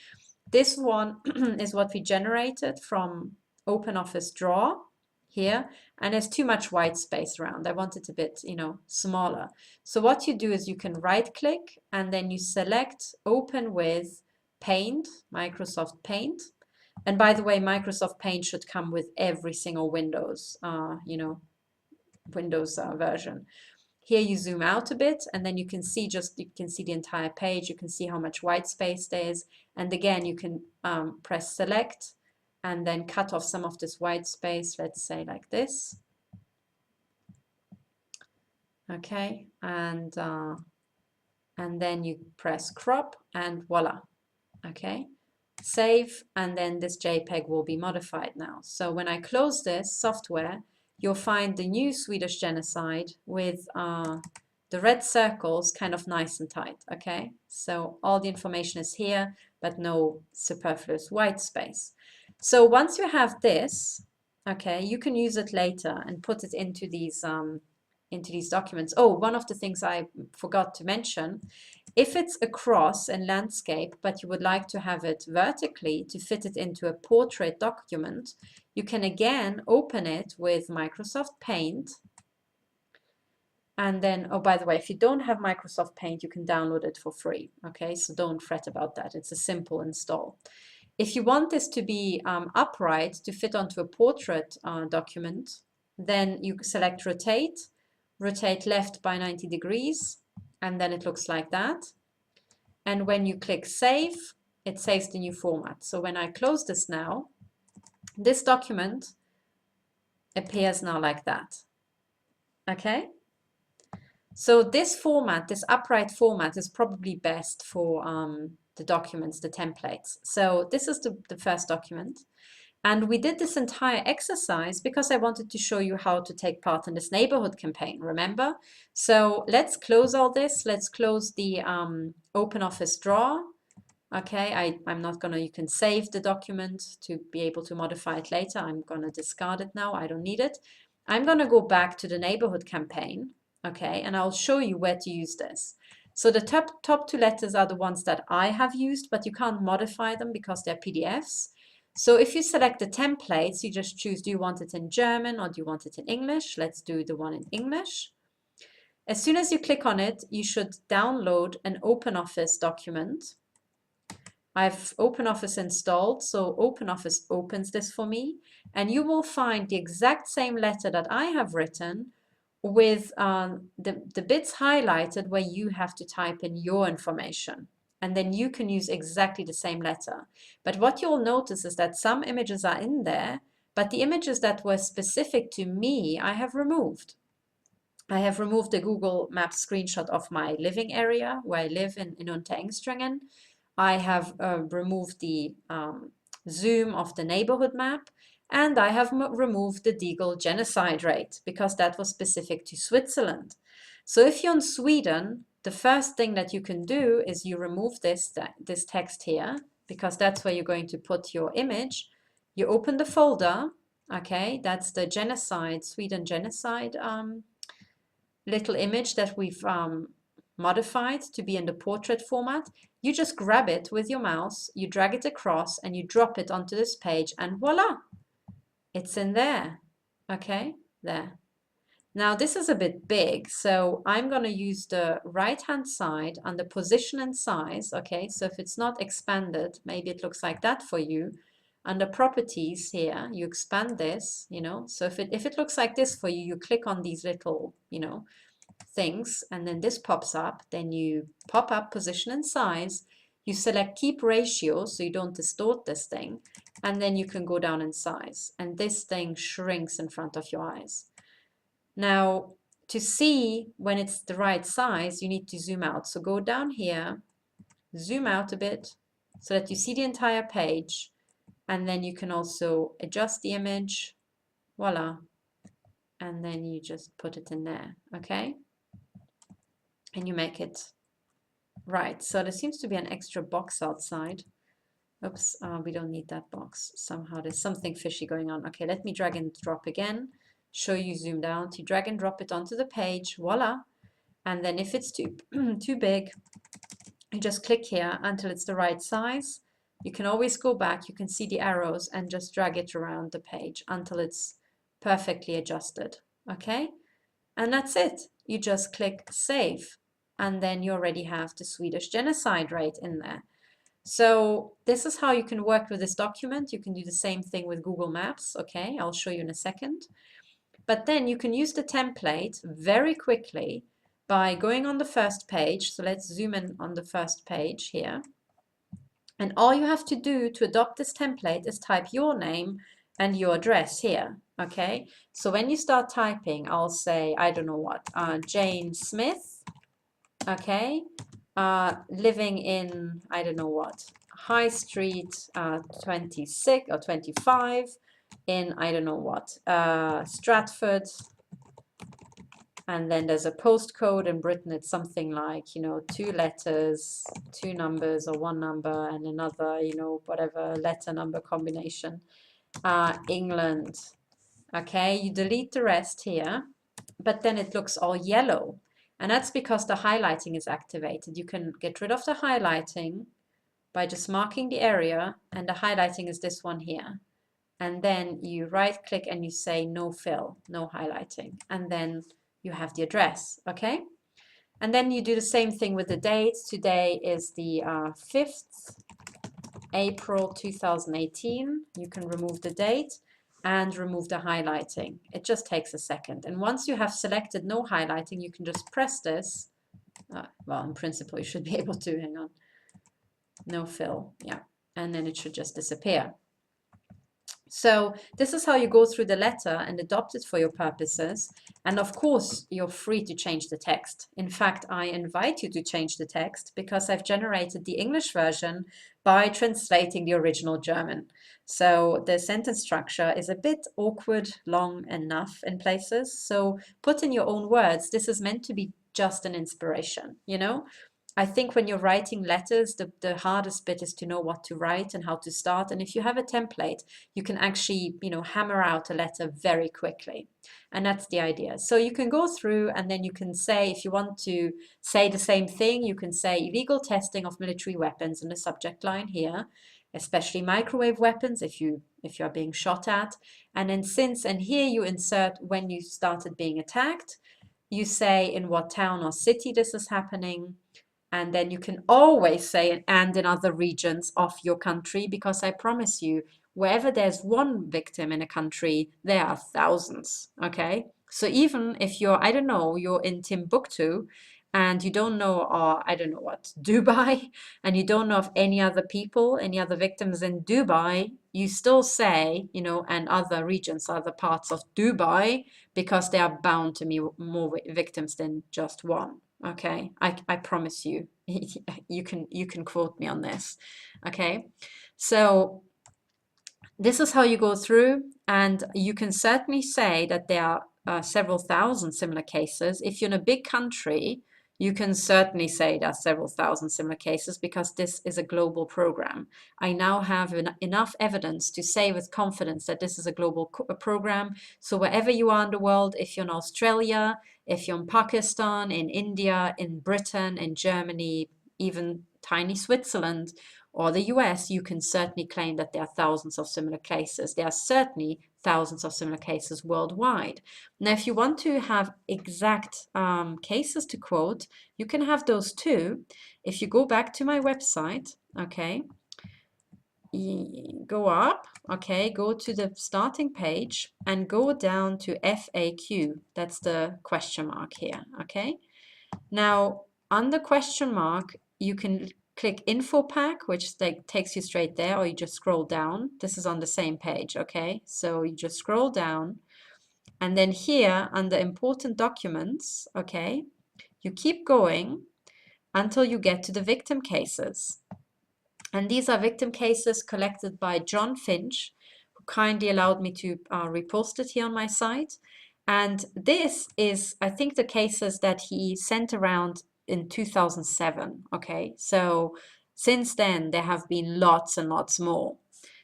This one is what we generated from OpenOffice Draw here, and there's too much white space around. I want it a bit, you know, smaller. So what you do is you can right click, and then you select Open with Paint, Microsoft Paint. And by the way, Microsoft Paint should come with every single Windows, you know, Windows version. Here you zoom out a bit, and then you can see the entire page. You can see how much white space there is, and again you can press select and then cut off some of this white space. Let's say like this. Okay, and then you press crop, and voila. Okay, save, and then this JPEG will be modified now. So when I close this software, you'll find the new Swedish genocide with the red circles kind of nice and tight. Okay, so all the information is here. but no superfluous white space. So once you have this, okay, you can use it later and put it into these documents. Oh, one of the things I forgot to mention, if it's across in landscape, but you would like to have it vertically to fit it into a portrait document, you can again open it with Microsoft Paint. And then, oh, by the way, if you don't have Microsoft Paint, you can download it for free. Okay, so don't fret about that. It's a simple install. If you want this to be upright to fit onto a portrait document, then you select rotate, rotate left by 90 degrees, and then it looks like that. And when you click save, it saves the new format. So when I close this now, this document appears now like that. Okay? So this format, this upright format, is probably best for the documents, the templates. So this is the first document. And we did this entire exercise because I wanted to show you how to take part in this neighborhood campaign, remember? So let's close all this. Let's close the OpenOffice drawer. Okay, I'm not gonna, you can save the document to be able to modify it later. I'm gonna discard it now, I don't need it. I'm gonna go back to the neighborhood campaign, okay, and I'll show you where to use this. So the top two letters are the ones that I have used, but you can't modify them because they're PDFs. So if you select the templates, you just choose, do you want it in German or do you want it in English? Let's do the one in English. As soon as you click on it, you should download an OpenOffice document. I've OpenOffice installed, so OpenOffice opens this for me, and you will find the exact same letter that I have written with the bits highlighted where you have to type in your information. And then you can use exactly the same letter. But what you'll notice is that some images are in there, but the images that were specific to me, I have removed. I have removed the Google Maps screenshot of my living area where I live in Unterengstringen. I have removed the zoom of the neighborhood map, and I have removed the Deagle genocide rate because that was specific to Switzerland. So if you're in Sweden, the first thing that you can do is you remove this text here, because that's where you're going to put your image. You open the folder, okay, that's the genocide, Sweden genocide little image that we've modified to be in the portrait format. You just grab it with your mouse, you drag it across, and you drop it onto this page, and voila, it's in there. Okay, there. Now this is a bit big, so I'm going to use the right-hand side under position and size. Okay, so if it's not expanded, maybe it looks like that for you. Under properties here, you expand this, you know, so if it looks like this for you, you click on these little, you know, things, and then this pops up. Then you pop up position and size, you select keep ratio so you don't distort this thing, and then you can go down in size, and this thing shrinks in front of your eyes. Now to see when it's the right size, you need to zoom out. So go down here, zoom out a bit so that you see the entire page, and then you can also adjust the image, voila, and then you just put it in there, okay? And you make it right. So there seems to be an extra box outside. Oops, we don't need that box. Somehow there's something fishy going on. Okay, let me drag and drop again. Show you zoomed out. You drag and drop it onto the page, voila. And then if it's too big, you just click here until it's the right size. You can always go back. You can see the arrows and just drag it around the page until it's perfectly adjusted. Okay, and that's it. You just click save, and then you already have the Swedish genocide rate in there. So this is how you can work with this document. You can do the same thing with Google Maps. Okay, I'll show you in a second. But then you can use the template very quickly by going on the first page. So let's zoom in on the first page here. And all you have to do to adopt this template is type your name and your address here. Okay, so when you start typing, I'll say, I don't know what, Jane Smith, okay, living in, I don't know what, High Street 26 or 25 in, I don't know what, Stratford And then there's a postcode. In Britain, it's something like, you know, 2 letters, 2 numbers, or 1 number, and another, you know, whatever letter number combination. England. Okay, you delete the rest here, but then it looks all yellow. And that's because the highlighting is activated. You can get rid of the highlighting by just marking the area, and the highlighting is this one here. And then you right click and you say no fill, no highlighting, and then you have the address, okay? And then you do the same thing with the dates. Today is the 5th April 2018. You can remove the date and remove the highlighting. It just takes a second. And once you have selected no highlighting, you can just press this. Well, in principle, you should be able to, hang on. No fill, yeah. And then it should just disappear. So this is how you go through the letter and adopt it for your purposes. And of course, you're free to change the text. In fact, I invite you to change the text because I've generated the English version by translating the original German. So the sentence structure is a bit awkward, long enough in places. So put in your own words. This is meant to be just an inspiration, you know? I think when you're writing letters, the hardest bit is to know what to write and how to start. And if you have a template, you can actually, you know, hammer out a letter very quickly. And that's the idea. So you can go through and then you can say, if you want to say the same thing, you can say illegal testing of military weapons in the subject line here, especially microwave weapons if you are being shot at. And then since, and here you insert when you started being attacked, you say in what town or city this is happening. And then you can always say and in other regions of your country, because I promise you, wherever there's one victim in a country, there are thousands, okay? So even if you're, I don't know, you're in Timbuktu and you don't know, or I don't know what, Dubai, and you don't know of any other people, any other victims in Dubai, you still say, you know, and other regions, other parts of Dubai, because they are bound to be more victims than just one. Okay, I promise you, you can quote me on this. Okay, so this is how you go through, and you can certainly say that there are several thousand similar cases. If you're in a big country, you can certainly say there are several thousand similar cases because this is a global program. I now have enough evidence to say with confidence that this is a global program. So wherever you are in the world, if you're in Australia, if you're in Pakistan, in India, in Britain, in Germany, even tiny Switzerland, or the US, you can certainly claim that there are thousands of similar cases. There are certainly thousands of similar cases worldwide. Now, if you want to have exact cases to quote, you can have those too. If you go back to my website, okay, go up, okay, go to the starting page and go down to FAQ. That's the question mark here, okay? Now, on the question mark, you can click Info Pack, which takes you straight there, or you just scroll down. This is on the same page, okay? So you just scroll down, and then here under Important Documents, okay, you keep going until you get to the victim cases. And these are victim cases collected by John Finch, who kindly allowed me to repost it here on my site. And this is, I think, the cases that he sent around in 2007. Okay, so since then, there have been lots and lots more.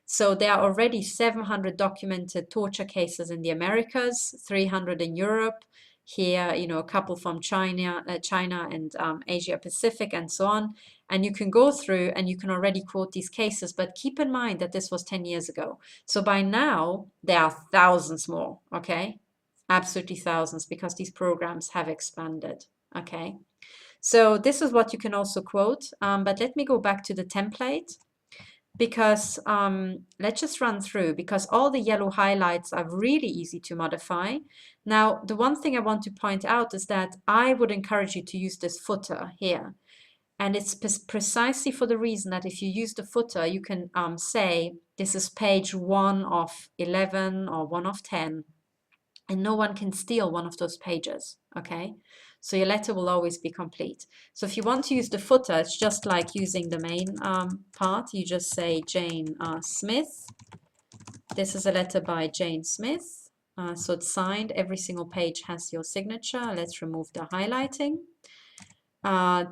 So there are already 700 documented torture cases in the Americas, 300 in Europe. Here, you know, a couple from China and Asia Pacific and so on. And you can go through and you can already quote these cases, but keep in mind that this was 10 years ago. So by now, there are thousands more, okay? Absolutely thousands, because these programs have expanded, okay? So this is what you can also quote, but let me go back to the template, because let's just run through, because all the yellow highlights are really easy to modify. Now, the one thing I want to point out is that I would encourage you to use this footer here. And it's precisely for the reason that if you use the footer, you can say this is page 1 of 11 or 1 of 10, and no one can steal one of those pages, okay? So your letter will always be complete. So if you want to use the footer, it's just like using the main part. You just say Jane Smith. This is a letter by Jane Smith, So it's signed. Every single page has your signature. Let's remove the highlighting.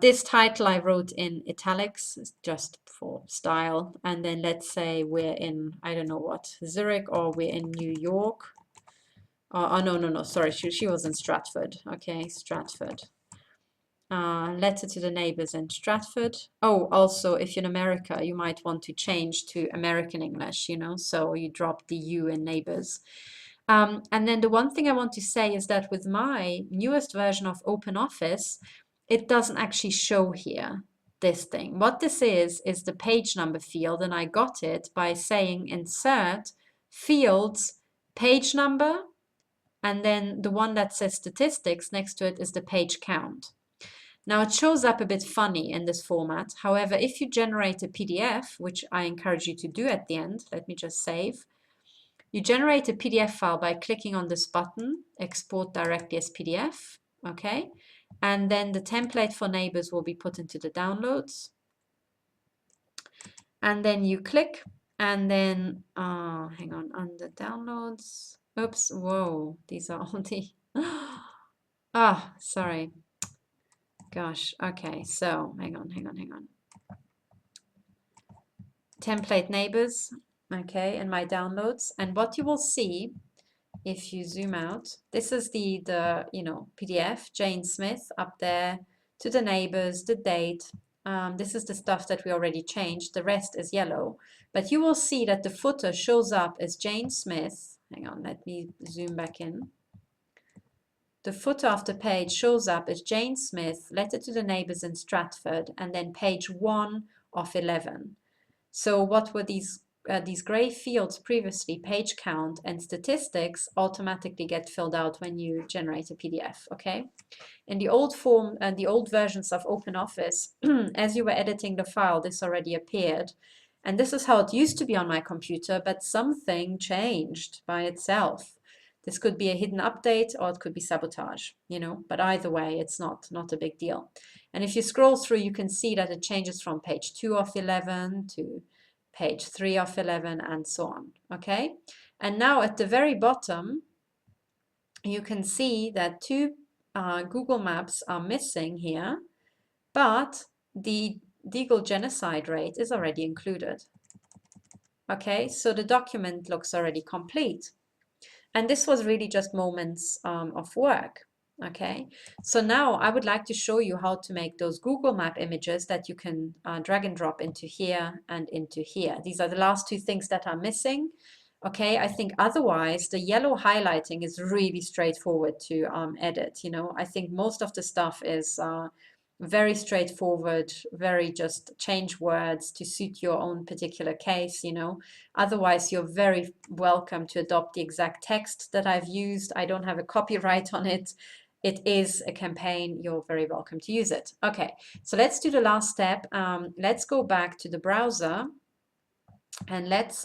This title I wrote in italics just for style. And then let's say we're in, I don't know what, Zurich, or we're in New York. Oh, no, sorry, she was in Stratford. Okay, Stratford. Letter to the neighbors in Stratford. Oh, also, if you're in America, you might want to change to American English, you know, so you drop the U in neighbors. And then the one thing I want to say is that with my newest version of OpenOffice, it doesn't actually show here, this thing. What this is the page number field, and I got it by saying insert fields page number, and then the one that says statistics next to it is the page count. Now it shows up a bit funny in this format. However, if you generate a PDF, which I encourage you to do at the end, let me just save. You generate a PDF file by clicking on this button, export directly as PDF, okay? And then the template for neighbors will be put into the downloads. And then you click, and then, hang on, under downloads. Oops, whoa, these are all the, sorry. Gosh, okay, so hang on. Template neighbors, okay, in my downloads. And what you will see if you zoom out, this is the you know, PDF, Jane Smith up there, to the neighbors, the date. This is the stuff that we already changed. The rest is yellow. But you will see that the footer shows up as Jane Smith. Hang on, let me zoom back in. The footer of the page shows up as Jane Smith, letter to the neighbors in Stratford, and then page 1 of 11. So what were these gray fields previously, page count and statistics, automatically get filled out when you generate a PDF, okay? In the old form and the old versions of OpenOffice, as you were editing the file, this already appeared. And this is how it used to be on my computer, but something changed by itself. This could be a hidden update, or it could be sabotage, you know, but either way, it's not a big deal. And if you scroll through, you can see that it changes from page 2 of 11 to page 3 of 11 and so on, okay? And now at the very bottom, you can see that two Google Maps are missing here, but the Deagle genocide rate is already included. Okay, so the document looks already complete. And this was really just moments of work. Okay, so now I would like to show you how to make those Google Map images that you can drag and drop into here and into here. These are the last two things that are missing. Okay, I think otherwise the yellow highlighting is really straightforward to edit. You know, I think most of the stuff is very straightforward, very just change words to suit your own particular case, you know. Otherwise, you're very welcome to adopt the exact text that I've used. I don't have a copyright on it. It is a campaign. You're very welcome to use it. Okay, so let's do the last step. Let's go back to the browser and let's,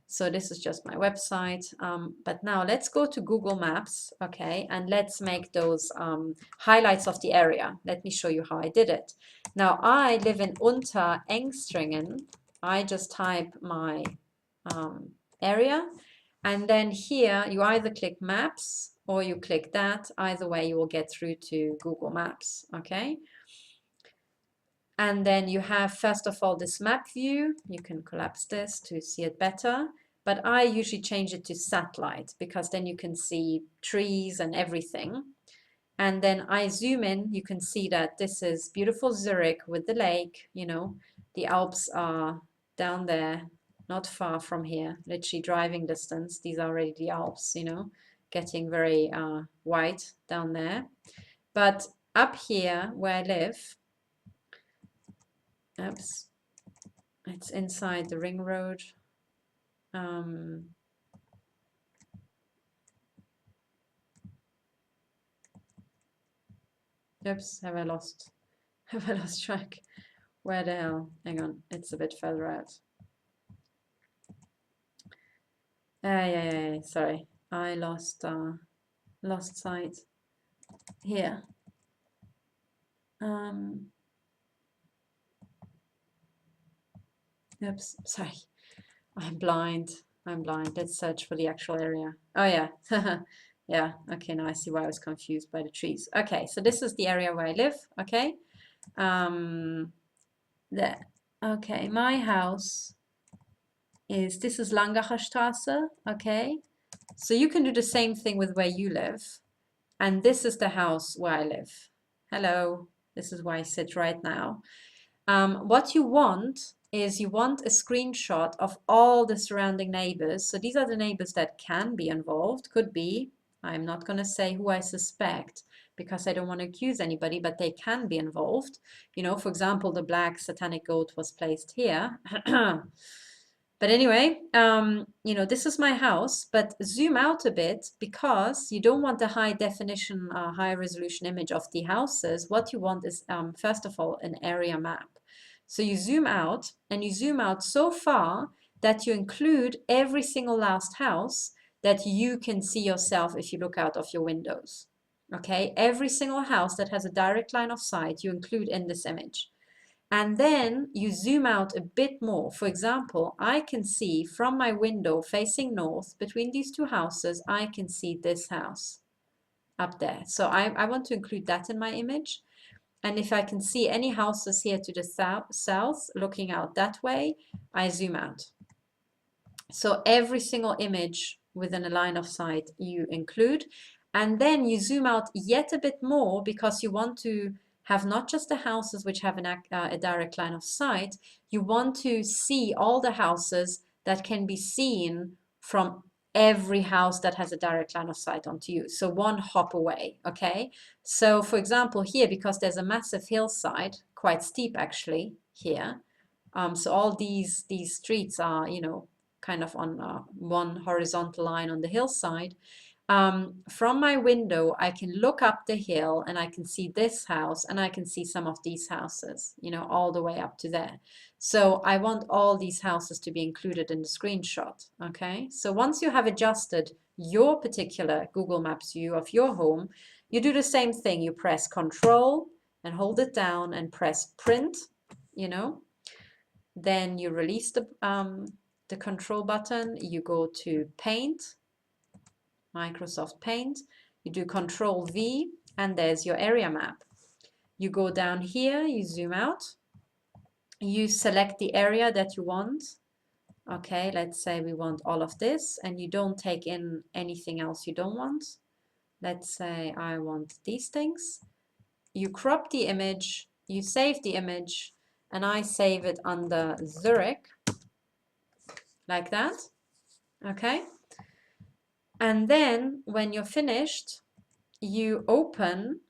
so this is just my website, but now let's go to Google Maps, okay, and let's make those highlights of the area. Let me show you how I did it. Now I live in Unterengstringen. I just type my area, and then here you either click Maps or you click that. Either way, you will get through to Google Maps, okay? And then you have, first of all, this map view. You can collapse this to see it better. But I usually change it to satellite because then you can see trees and everything. And then I zoom in, you can see that this is beautiful Zurich with the lake, you know, the Alps are down there, not far from here, literally driving distance. These are already the Alps, you know, getting very white down there. But up here where I live, oops, it's inside the ring road. Oops, have I lost track? Where the hell? Hang on, it's a bit further out. Yeah, sorry. I lost sight here. Oops, sorry. I'm blind. I'm blind. Let's search for the actual area. Oh yeah. Yeah, okay, now I see why I was confused by the trees. Okay, so this is the area where I live, okay? There. Okay, my house is, this is Langacher Straße, okay? So you can do the same thing with where you live. And this is the house where I live. Hello, this is where I sit right now. What you want is you want a screenshot of all the surrounding neighbors. So these are the neighbors that can be involved, could be. I'm not going to say who I suspect because I don't want to accuse anybody, but they can be involved. You know, for example, the black satanic goat was placed here. But anyway, you know, this is my house, but zoom out a bit because you don't want a high definition, high resolution image of the houses. What you want is, first of all, an area map. So you zoom out and you zoom out so far that you include every single last house that you can see yourself if you look out of your windows. Okay, every single house that has a direct line of sight you include in this image. And then you zoom out a bit more. For example, I can see from my window facing north, between these two houses, I can see this house up there. So I want to include that in my image. And if I can see any houses here to the south, looking out that way, I zoom out. So every single image within a line of sight you include. And then you zoom out yet a bit more because you want to have not just the houses which have a direct line of sight, you want to see all the houses that can be seen from every house that has a direct line of sight onto you. So one hop away, okay? So for example, here, because there's a massive hillside, quite steep actually here, so all these streets are, you know, kind of on one horizontal line on the hillside. From my window, I can look up the hill and I can see this house and I can see some of these houses, you know, all the way up to there. So I want all these houses to be included in the screenshot, okay? So once you have adjusted your particular Google Maps view of your home, you do the same thing. You press Control and hold it down and press Print, you know. Then you release the Control button, you go to Paint, Microsoft Paint, you do Control V, and there's your area map. You go down here, you zoom out, you select the area that you want. Okay, let's say we want all of this, and you don't take in anything else you don't want. Let's say I want these things. You crop the image, you save the image, and I save it under Zurich, like that. Okay. And then when you're finished, you open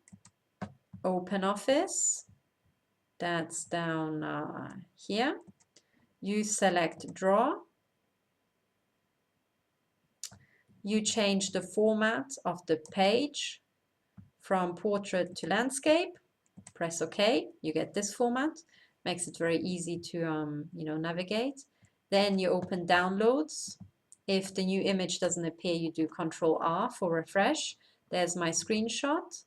Office. That's down here. You select Draw. You change the format of the page from portrait to landscape. Press OK. You get this format. Makes it very easy to you know, navigate. Then you open Downloads. If the new image doesn't appear, you do Control R for refresh. There's my screenshot.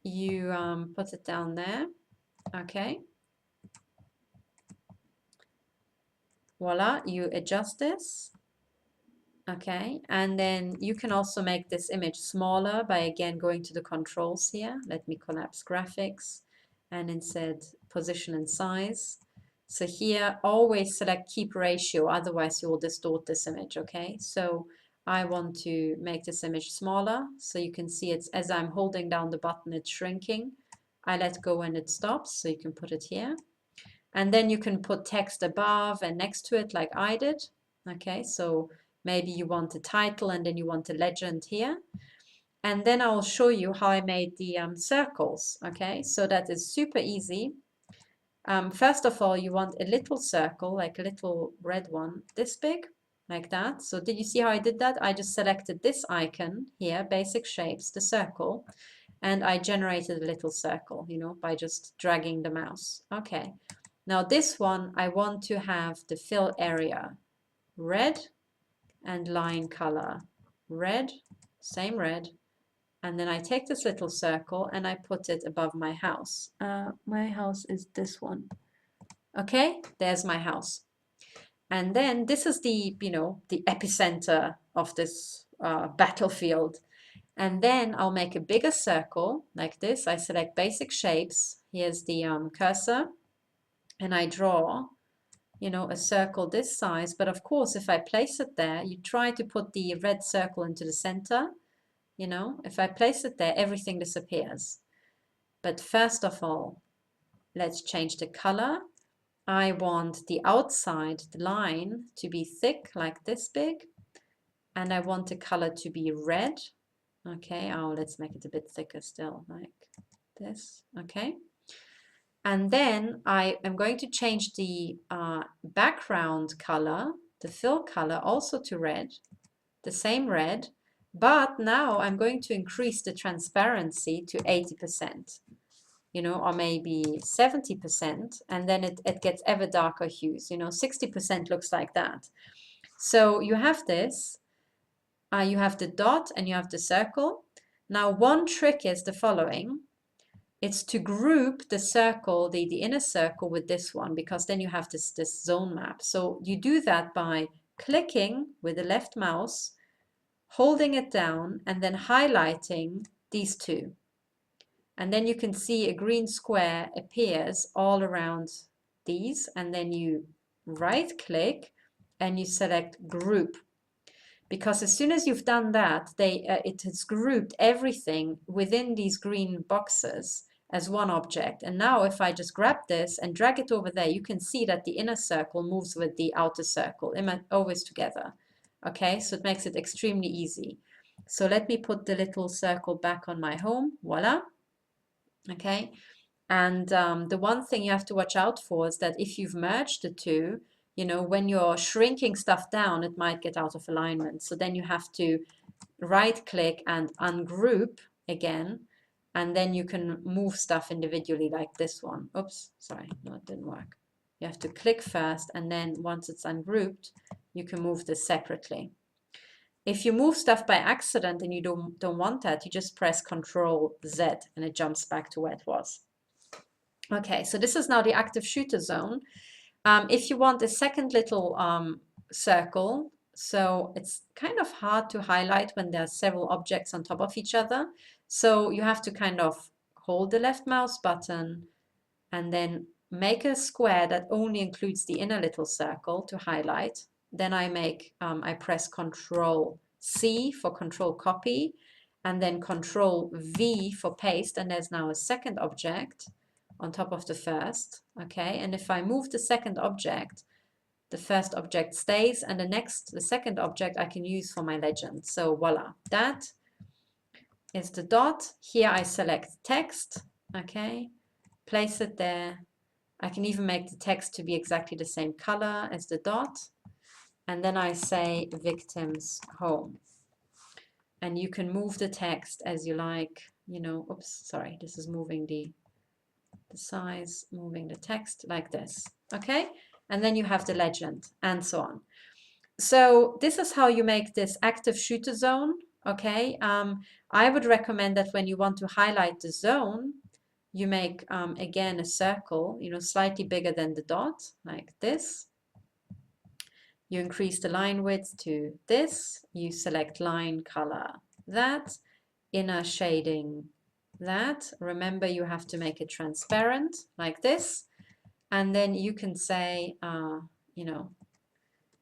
You put it down there. Okay. Voila, you adjust this. Okay, and then you can also make this image smaller by again going to the controls here. Let me collapse graphics and instead position and size. So here, always select keep ratio, otherwise you will distort this image, okay? So I want to make this image smaller, so you can see it's, as I'm holding down the button, it's shrinking. I let go and it stops, so you can put it here. And then you can put text above and next to it like I did. Okay, so maybe you want a title and then you want a legend here. And then I'll show you how I made the circles. Okay, so that is super easy. First of all, you want a little circle, like a little red one, this big, like that. So did you see how I did that? I just selected this icon here, basic shapes, the circle, and I generated a little circle, you know, by just dragging the mouse. Okay. Now this one, I want to have the fill area red and line color red, same red. And then I take this little circle and I put it above my house. My house is this one. Okay, there's my house. And then this is the, the epicenter of this battlefield. And then I'll make a bigger circle like this. I select basic shapes. Here's the cursor, and I draw, a circle this size. But of course, if I place it there, you try to put the red circle into the center. If I place it there, everything disappears. But first of all, let's change the color. I want the outside, the line, to be thick, like this big. And I want the color to be red. Okay, let's make it a bit thicker still, like this. Okay. And then I am going to change the background color, the fill color, also to red, the same red. But now I'm going to increase the transparency to 80%. Or maybe 70%, and then it gets ever darker hues. 60% looks like that. So you have this, you have the dot and you have the circle. Now one trick is the following. It's to group the circle, the inner circle, with this one, because then you have this zone map. So you do that by clicking with the left mouse, holding it down, and then highlighting these two. And then you can see a green square appears all around these, and then you right click and you select group, because as soon as you've done that, it has grouped everything within these green boxes as one object. And now if I just grab this and drag it over there, you can see that the inner circle moves with the outer circle, always together. Okay, so it makes it extremely easy. So let me put the little circle back on my home. Voila. Okay, and the one thing you have to watch out for is that if you've merged the two, when you're shrinking stuff down, it might get out of alignment. So then you have to right click and ungroup again, and then you can move stuff individually like this one. Oops, sorry, no, it didn't work. You have to click first, and then once it's ungrouped, you can move this separately. If you move stuff by accident and you don't want that, you just press Control Z and it jumps back to where it was. Okay, so this is now the active shooter zone. If you want a second little circle, so it's kind of hard to highlight when there are several objects on top of each other. So you have to kind of hold the left mouse button and then make a square that only includes the inner little circle to highlight. Then I press Control C for control copy, and then Control V for paste, and there's now a second object on top of the first. Okay, and if I move the second object, the first object stays, and the second object I can use for my legend. So voila, that is the dot. Here I select text. Okay, place it there. I can even make the text to be exactly the same color as the dot. And then I say victim's home. And you can move the text as you like, oops, sorry, this is moving the size, moving the text like this, okay? And then you have the legend and so on. So this is how you make this active shooter zone, okay? I would recommend that when you want to highlight the zone, you make, again, a circle, slightly bigger than the dot, like this. You increase the line width to this. You select line color, that. Inner shading, that. Remember, you have to make it transparent, like this. And then you can say,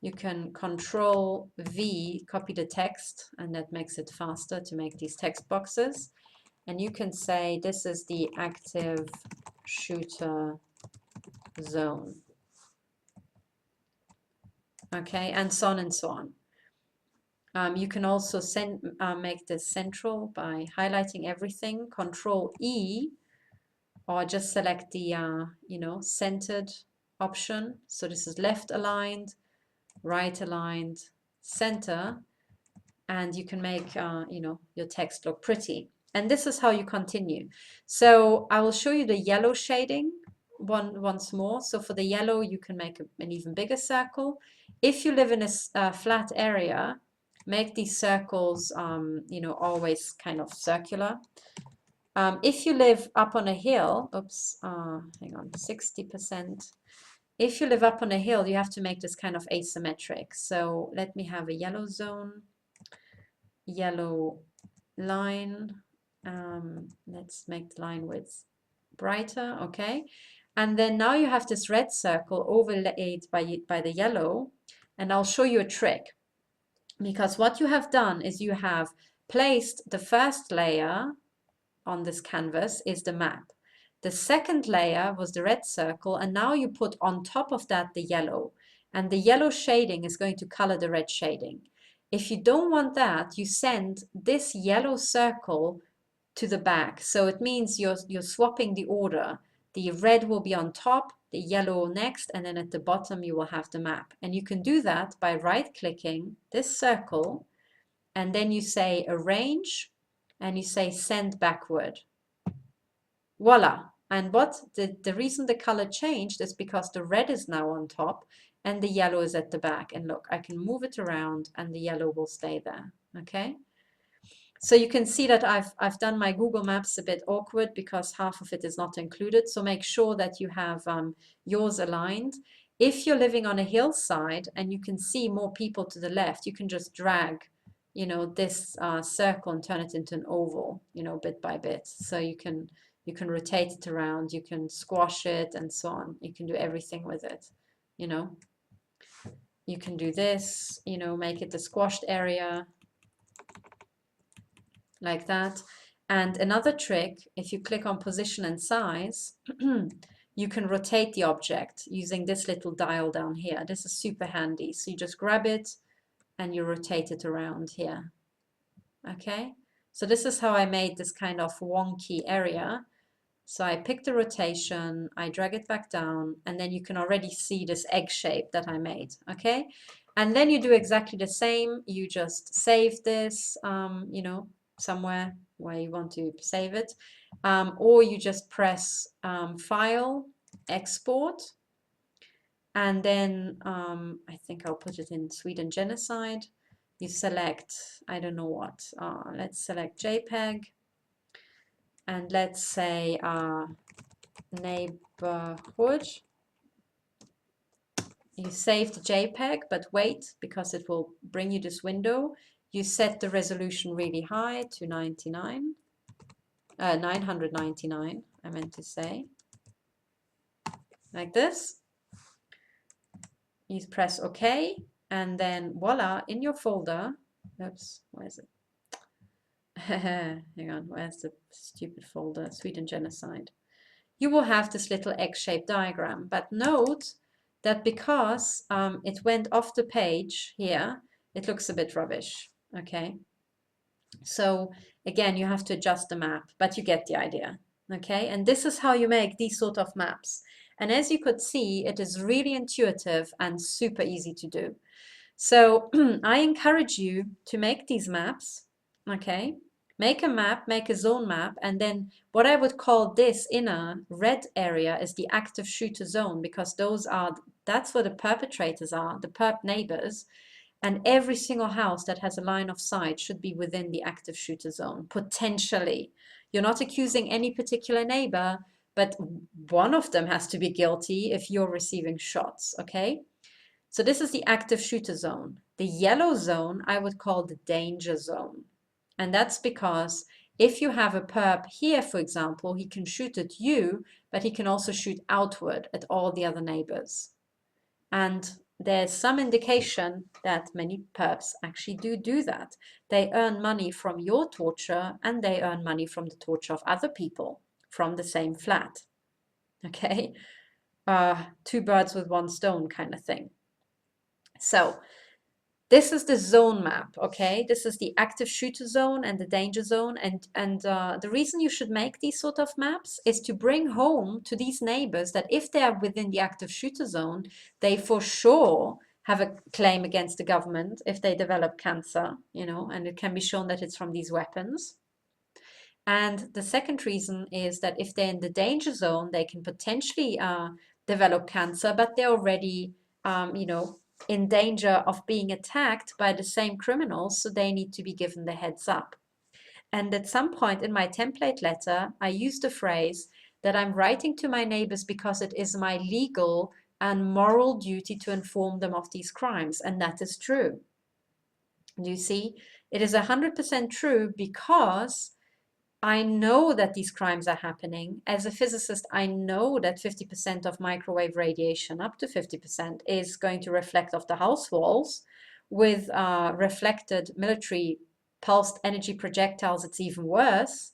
you can Control V, copy the text, and that makes it faster to make these text boxes. And you can say, this is the active shooter zone. Okay, and so on and so on. You can also make this central by highlighting everything, Control E, or just select the centered option. So this is left aligned, right aligned, center, and you can make your text look pretty. And this is how you continue. So I will show you the yellow shading once more. So for the yellow, you can make an even bigger circle. If you live in a flat area, make these circles, always kind of circular. If you live up on a hill, oops, hang on, 60%. if you live up on a hill, you have to make this kind of asymmetric. So let me have a yellow zone, yellow line. Let's make the line width brighter, okay? And then now you have this red circle overlaid by the yellow, and I'll show you a trick. Because what you have done is you have placed the first layer on this canvas is the map. The second layer was the red circle, and now you put on top of that the yellow. And the yellow shading is going to color the red shading. If you don't want that, you send this yellow circle to the back. So it means you're swapping the order. The red will be on top, the yellow next, and then at the bottom you will have the map. And you can do that by right-clicking this circle, and then you say arrange, and you say send backward. Voila. And what the reason the color changed is because the red is now on top and the yellow is at the back. And look, I can move it around and the yellow will stay there. Okay. So you can see that I've done my Google Maps a bit awkward because half of it is not included. So make sure that you have yours aligned. If you're living on a hillside and you can see more people to the left, you can just drag, you know, this circle and turn it into an oval, you know, bit by bit. So you can rotate it around, you can squash it and so on. You can do everything with it, you know. You can do this, you know, make it the squashed area, like that. And another trick, if you click on position and size, you can rotate the object using this little dial down here. This is super handy. So you just grab it and you rotate it around here. Okay, so this is how I made this kind of wonky area. So I pick the rotation, I drag it back down, and then you can already see this egg shape that I made. Okay, and then you do exactly the same. You just save this, you know, somewhere where you want to save it, or you just press File, Export, and then I think I'll put it in Sweden Genocide. You select, I don't know what, let's select JPEG, and let's say Neighbourhood. You save the JPEG, but wait, because it will bring you this window. You set the resolution really high to 999, I meant to say, like this. You press OK, and then voila, in your folder, oops, where is it? Hang on, where's the stupid folder? Sweden Genocide. You will have this little egg-shaped diagram, but note that because it went off the page here, it looks a bit rubbish. Okay, so again, you have to adjust the map, but you get the idea. Okay, and this is how you make these sort of maps. And as you could see, it is really intuitive and super easy to do. So I encourage you to make these maps. Okay, make a map, make a zone map, and then what I would call this inner red area is the active shooter zone, because that's where the perpetrators are, the perp neighbors. And every single house that has a line of sight should be within the active shooter zone, potentially. You're not accusing any particular neighbor, but one of them has to be guilty if you're receiving shots, okay? So this is the active shooter zone. The yellow zone I would call the danger zone. And that's because if you have a perp here, for example, he can shoot at you, but he can also shoot outward at all the other neighbors. And there's some indication that many perps actually do that. They earn money from your torture and they earn money from the torture of other people from the same flat. Okay, two birds with one stone kind of thing. So this is the zone map, okay? This is the active shooter zone and the danger zone. And the reason you should make these sort of maps is to bring home to these neighbors that if they are within the active shooter zone, they for sure have a claim against the government if they develop cancer, you know, and it can be shown that it's from these weapons. And the second reason is that if they're in the danger zone, they can potentially develop cancer, but they're already, you know, in danger of being attacked by the same criminals, so they need to be given the heads up. And at some point in my template letter, I used the phrase that I'm writing to my neighbors because it is my legal and moral duty to inform them of these crimes, and that is true. You see, it is 100% true because I know that these crimes are happening. As a physicist, I know that 50% of microwave radiation, up to 50%, is going to reflect off the house walls. With reflected military pulsed energy projectiles, it's even worse.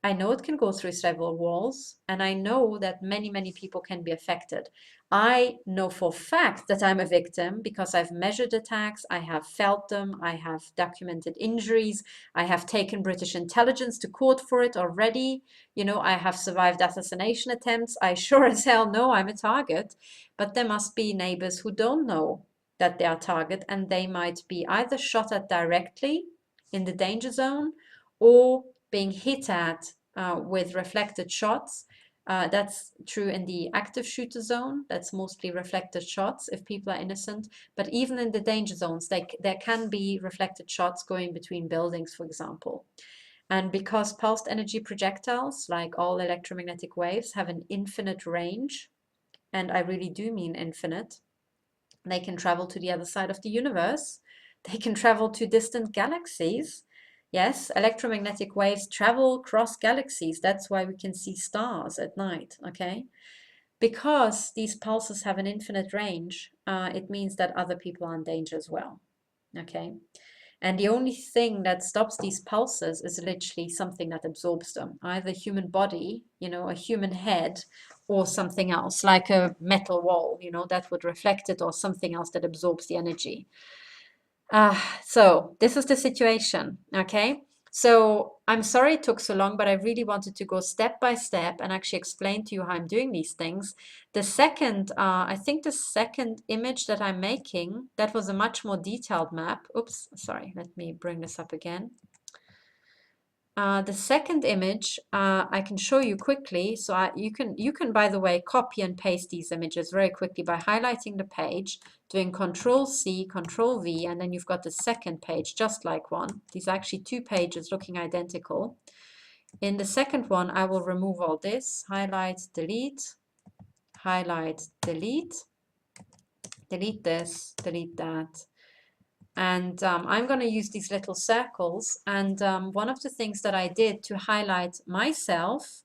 I know it can go through several walls, and I know that many, many people can be affected. I know for a fact that I'm a victim because I've measured attacks, I have felt them, I have documented injuries, I have taken British intelligence to court for it already. You know, I have survived assassination attempts. I sure as hell know I'm a target, but there must be neighbors who don't know that they are a target, and they might be either shot at directly in the danger zone or being hit at with reflected shots. That's true in the active shooter zone. That's mostly reflected shots if people are innocent. But even in the danger zones, there can be reflected shots going between buildings, for example. And because pulsed energy projectiles, like all electromagnetic waves, have an infinite range, and I really do mean infinite, they can travel to the other side of the universe. They can travel to distant galaxies. Yes, electromagnetic waves travel across galaxies. That's why we can see stars at night, okay? Because these pulses have an infinite range, it means that other people are in danger as well, okay? And the only thing that stops these pulses is literally something that absorbs them, either human body, you know, a human head, or something else, like a metal wall, you know, that would reflect it, or something else that absorbs the energy. So this is the situation, okay? So I'm sorry it took so long, but I really wanted to go step by step and actually explain to you how I'm doing these things. The second, I think the second image that I'm making, that was a much more detailed map. Oops, sorry, let me bring this up again. The second image I can show you quickly. So you can, by the way, copy and paste these images very quickly by highlighting the page, doing Control-C, Control-V, and then you've got the second page, just like one. These are actually two pages looking identical. In the second one, I will remove all this, highlight, delete, delete this, delete that. And I'm going to use these little circles. And one of the things that I did to highlight myself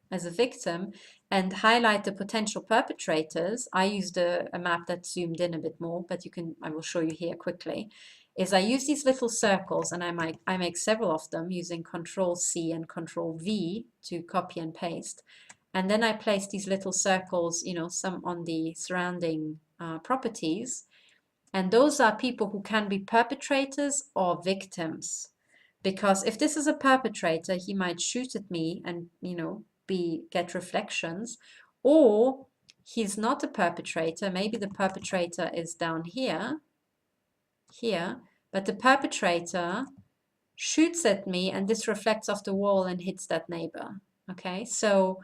as a victim and highlight the potential perpetrators, I used a map that zoomed in a bit more, but I will show you here quickly, is I use these little circles, and I make several of them using Control-C and Control-V to copy and paste. And then I place these little circles, you know, some on the surrounding properties. And those are people who can be perpetrators or victims. Because if this is a perpetrator, he might shoot at me and, you know, get reflections. Or he's not a perpetrator. Maybe the perpetrator is down here, but the perpetrator shoots at me and this reflects off the wall and hits that neighbor. Okay, so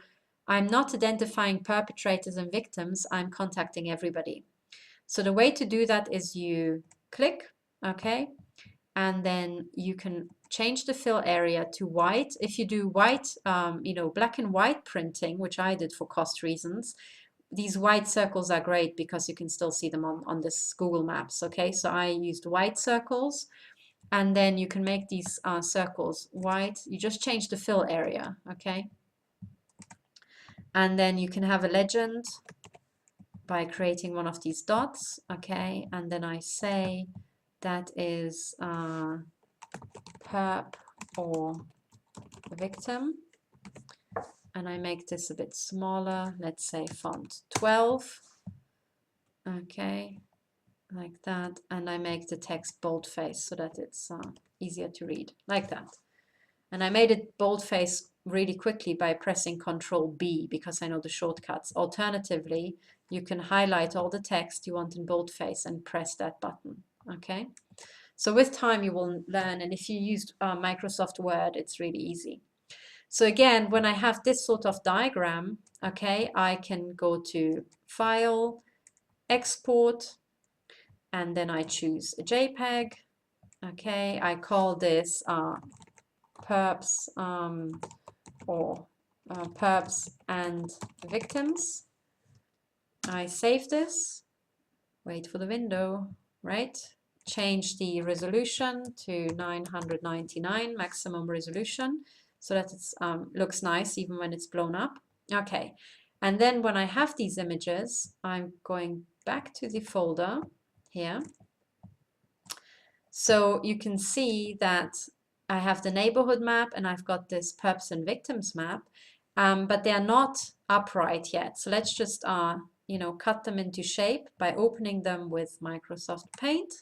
I'm not identifying perpetrators and victims. I'm contacting everybody. So the way to do that is you click, okay, and then you can change the fill area to white. If you do white, you know, black and white printing, which I did for cost reasons, these white circles are great because you can still see them on this Google Maps, okay? So I used white circles, and then you can make these circles white. You just change the fill area, okay? And then you can have a legend by creating one of these dots, okay? And then I say that is perp or victim. And I make this a bit smaller, let's say font 12, okay, like that. And I make the text boldface so that it's easier to read, like that. And I made it boldface really quickly by pressing Control-B because I know the shortcuts. Alternatively, you can highlight all the text you want in boldface and press that button, okay? So with time you will learn, and if you use Microsoft Word, it's really easy. So again, when I have this sort of diagram, okay, I can go to File, Export, and then I choose a JPEG, okay? I call this perps or perps and victims. I save this, wait for the window, right? Change the resolution to 999 maximum resolution so that it looks nice even when it's blown up. Okay, and then when I have these images, I'm going back to the folder here. So you can see that I have the neighborhood map and I've got this perps and victims map, but they are not upright yet. So let's just cut them into shape by opening them with Microsoft Paint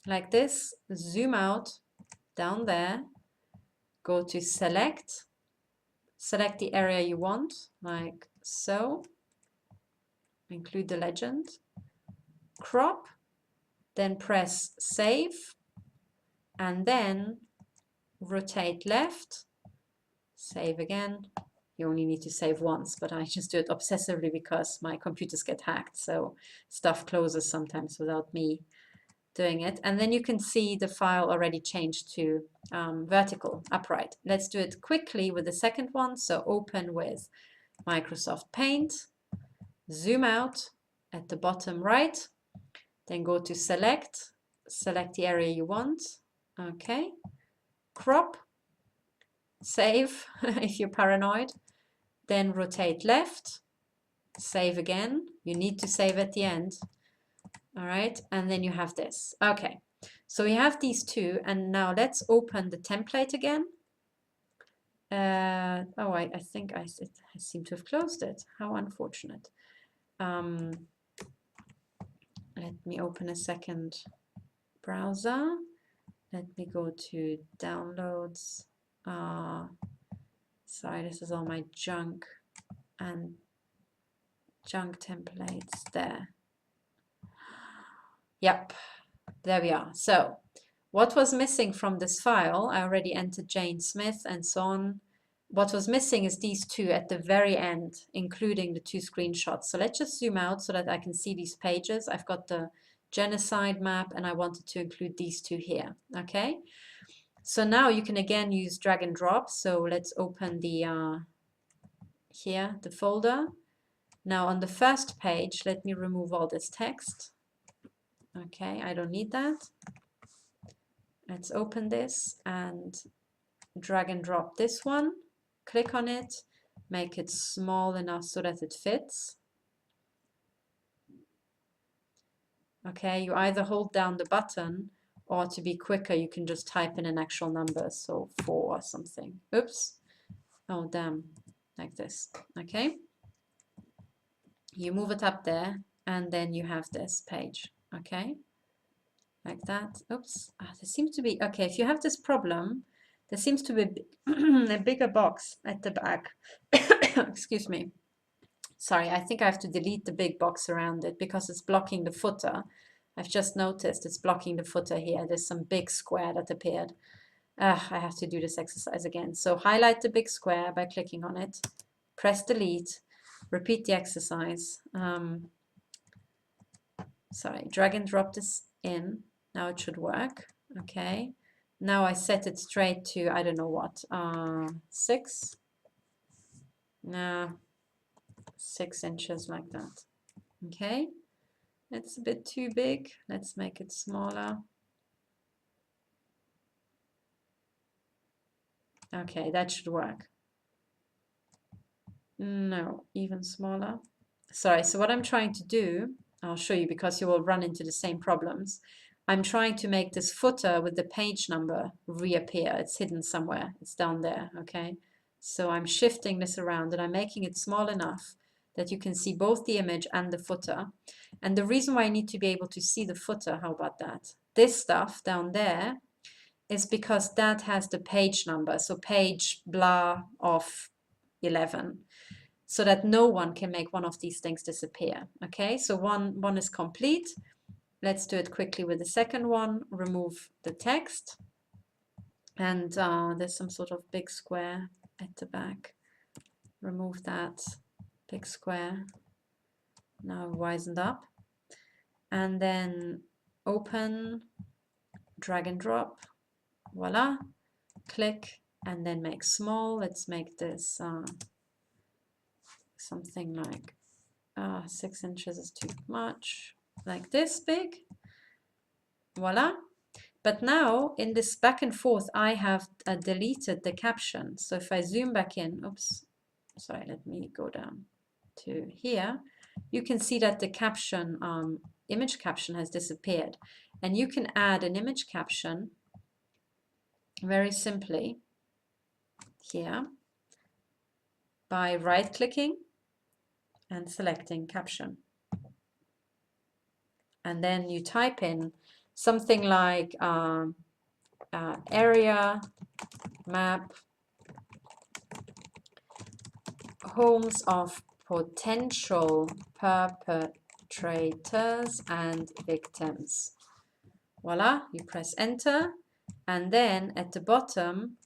like this. Zoom out down there, go to select the area you want, like so, include the legend, crop, then press save, and then rotate left, save again. You only need to save once, but I just do it obsessively because my computers get hacked, so stuff closes sometimes without me doing it. And then you can see the file already changed to vertical, upright. Let's do it quickly with the second one. So open with Microsoft Paint, zoom out at the bottom right, then go to select the area you want. Okay, crop, save if you're paranoid, then rotate left, save again. You need to save at the end. All right, and then you have this. Okay, so we have these two, and now let's open the template again. Oh, I think I seem to have closed it. How unfortunate. Let me open a second browser. Let me go to downloads. Sorry, this is all my junk and junk templates there. Yep, there we are. So what was missing from this file, I already entered Jane Smith and so on. What was missing is these two at the very end, including the two screenshots. So let's just zoom out so that I can see these pages. I've got the genocide map and I wanted to include these two here, okay? So now you can again use drag and drop. So let's open the, here, the folder. Now on the first page, let me remove all this text. Okay, I don't need that. Let's open this and drag and drop this one. Click on it, make it small enough so that it fits. Okay, you either hold down the button or to be quicker, you can just type in an actual number. So 4 or something. Oops. Oh, damn. Like this. Okay. You move it up there and then you have this page. Okay. Like that. Oops. There seems to be, okay, if you have this problem, there seems to be a bigger box at the back. Excuse me. Sorry, I think I have to delete the big box around it because it's blocking the footer. I've just noticed it's blocking the footer here. There's some big square that appeared. I have to do this exercise again. So highlight the big square by clicking on it. Press delete. Repeat the exercise. Sorry, drag and drop this in. Now it should work. Okay. Now I set it straight to, I don't know what, 6. No, 6 inches like that. Okay. It's a bit too big. Let's make it smaller. Okay, that should work. No, even smaller. Sorry, so what I'm trying to do, I'll show you because you will run into the same problems. I'm trying to make this footer with the page number reappear. It's hidden somewhere. It's down there, okay? So I'm shifting this around and I'm making it small enough that you can see both the image and the footer. And the reason why I need to be able to see the footer, how about that? This stuff down there is because that has the page number, so page blah of 11, so that no one can make one of these things disappear. Okay, so one is complete. Let's do it quickly with the second one. Remove the text. And there's some sort of big square at the back. Remove that big square. Now wisened up. And then open, drag and drop. Voila. Click and then make small. Let's make this something like 6 inches is too much, like this big. Voila. But now in this back and forth, I have deleted the caption. So if I zoom back in, oops, sorry, let me go down to here. You can see that the caption, image caption has disappeared. And you can add an image caption very simply here by right-clicking and selecting caption. And then you type in something like area map homes of potential perpetrators and victims. Voila, you press enter, and then at the bottom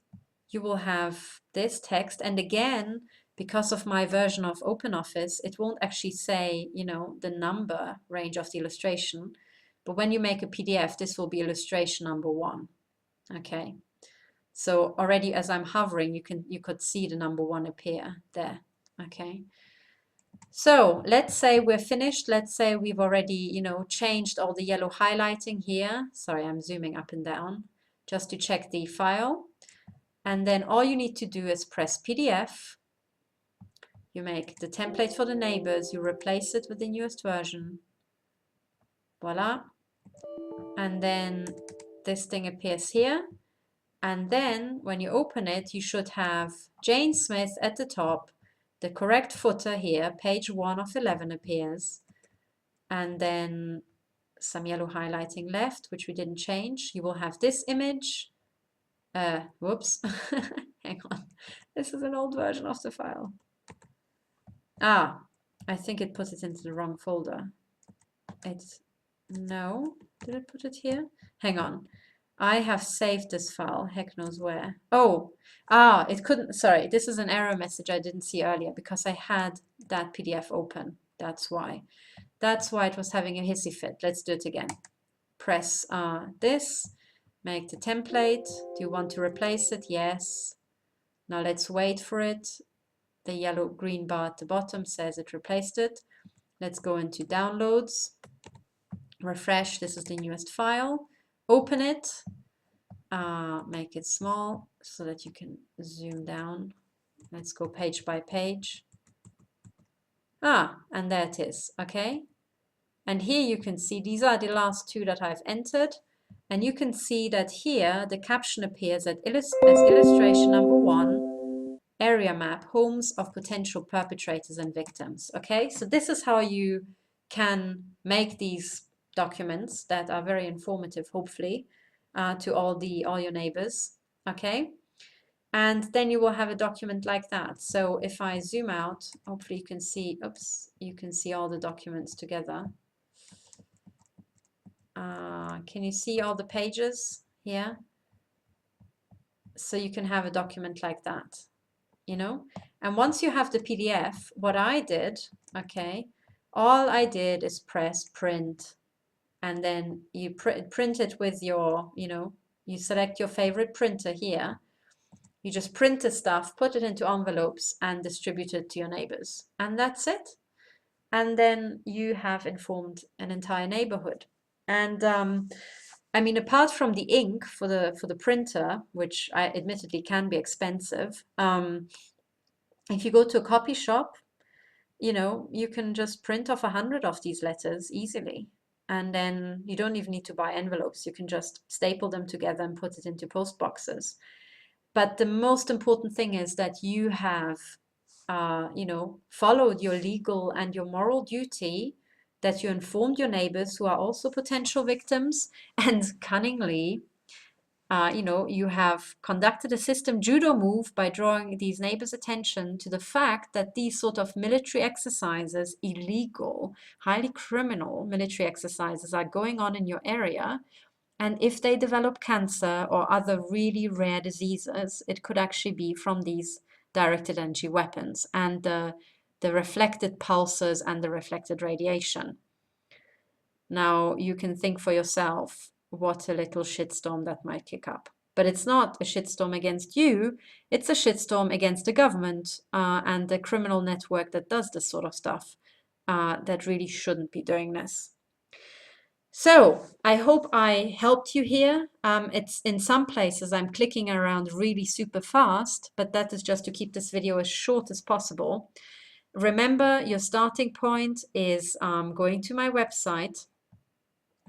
you will have this text. And again, because of my version of OpenOffice, it won't actually say, you know, the number range of the illustration. But when you make a PDF, this will be illustration number 1. Okay. So already as I'm hovering, you could see the number 1 appear there. Okay. So let's say we're finished. Let's say we've already, you know, changed all the yellow highlighting here. Sorry, I'm zooming up and down just to check the file. And then all you need to do is press PDF. You make the template for the neighbors. You replace it with the newest version. Voila. And then this thing appears here. And then when you open it, you should have Jane Smith at the top. The correct footer here, page 1 of 11 appears. And then some yellow highlighting left, which we didn't change. You will have this image. Whoops, hang on. This is an old version of the file. Ah, I think it put it into the wrong folder. No, did it put it here? Hang on. I have saved this file, heck knows where. Oh, it couldn't, sorry, this is an error message I didn't see earlier because I had that PDF open. That's why. That's why it was having a hissy fit. Let's do it again. Press this, make the template. Do you want to replace it? Yes. Now let's wait for it. The yellow green bar at the bottom says it replaced it. Let's go into downloads. Refresh, this is the newest file. Open it, make it small so that you can zoom down. Let's go page by page. And there it is, okay? And here you can see these are the last 2 that I've entered. And you can see that here the caption appears as illustration number 1, area map, homes of potential perpetrators and victims, okay? So this is how you can make these documents that are very informative, hopefully, to all your neighbors, okay? And then you will have a document like that. So if I zoom out, hopefully you can see, you can see all the documents together. Can you see all the pages here? So you can have a document like that, you know? And once you have the PDF, what I did, okay, all I did is press print. And then you print it with your, you know, you select your favorite printer here. You just print the stuff, put it into envelopes and distribute it to your neighbors. And that's it. And then you have informed an entire neighborhood. And I mean, apart from the ink for the printer, which I admittedly can be expensive, if you go to a copy shop, you know, you can just print off 100 of these letters easily. And then you don't even need to buy envelopes. You can just staple them together and put it into post boxes. But the most important thing is that you have, you know, followed your legal and your moral duty, that you informed your neighbors who are also potential victims, and cunningly, you know, you have conducted a system judo move by drawing these neighbors' attention to the fact that these sort of military exercises, illegal, highly criminal military exercises, are going on in your area. And if they develop cancer or other really rare diseases, it could actually be from these directed energy weapons and the reflected pulses and the reflected radiation. Now you can think for yourself what a little shitstorm that might kick up. But it's not a shitstorm against you, it's a shitstorm against the government and the criminal network that does this sort of stuff. that really shouldn't be doing this. So I hope I helped you here. It's in some places I'm clicking around really super fast, but that is just to keep this video as short as possible. Remember, your starting point is going to my website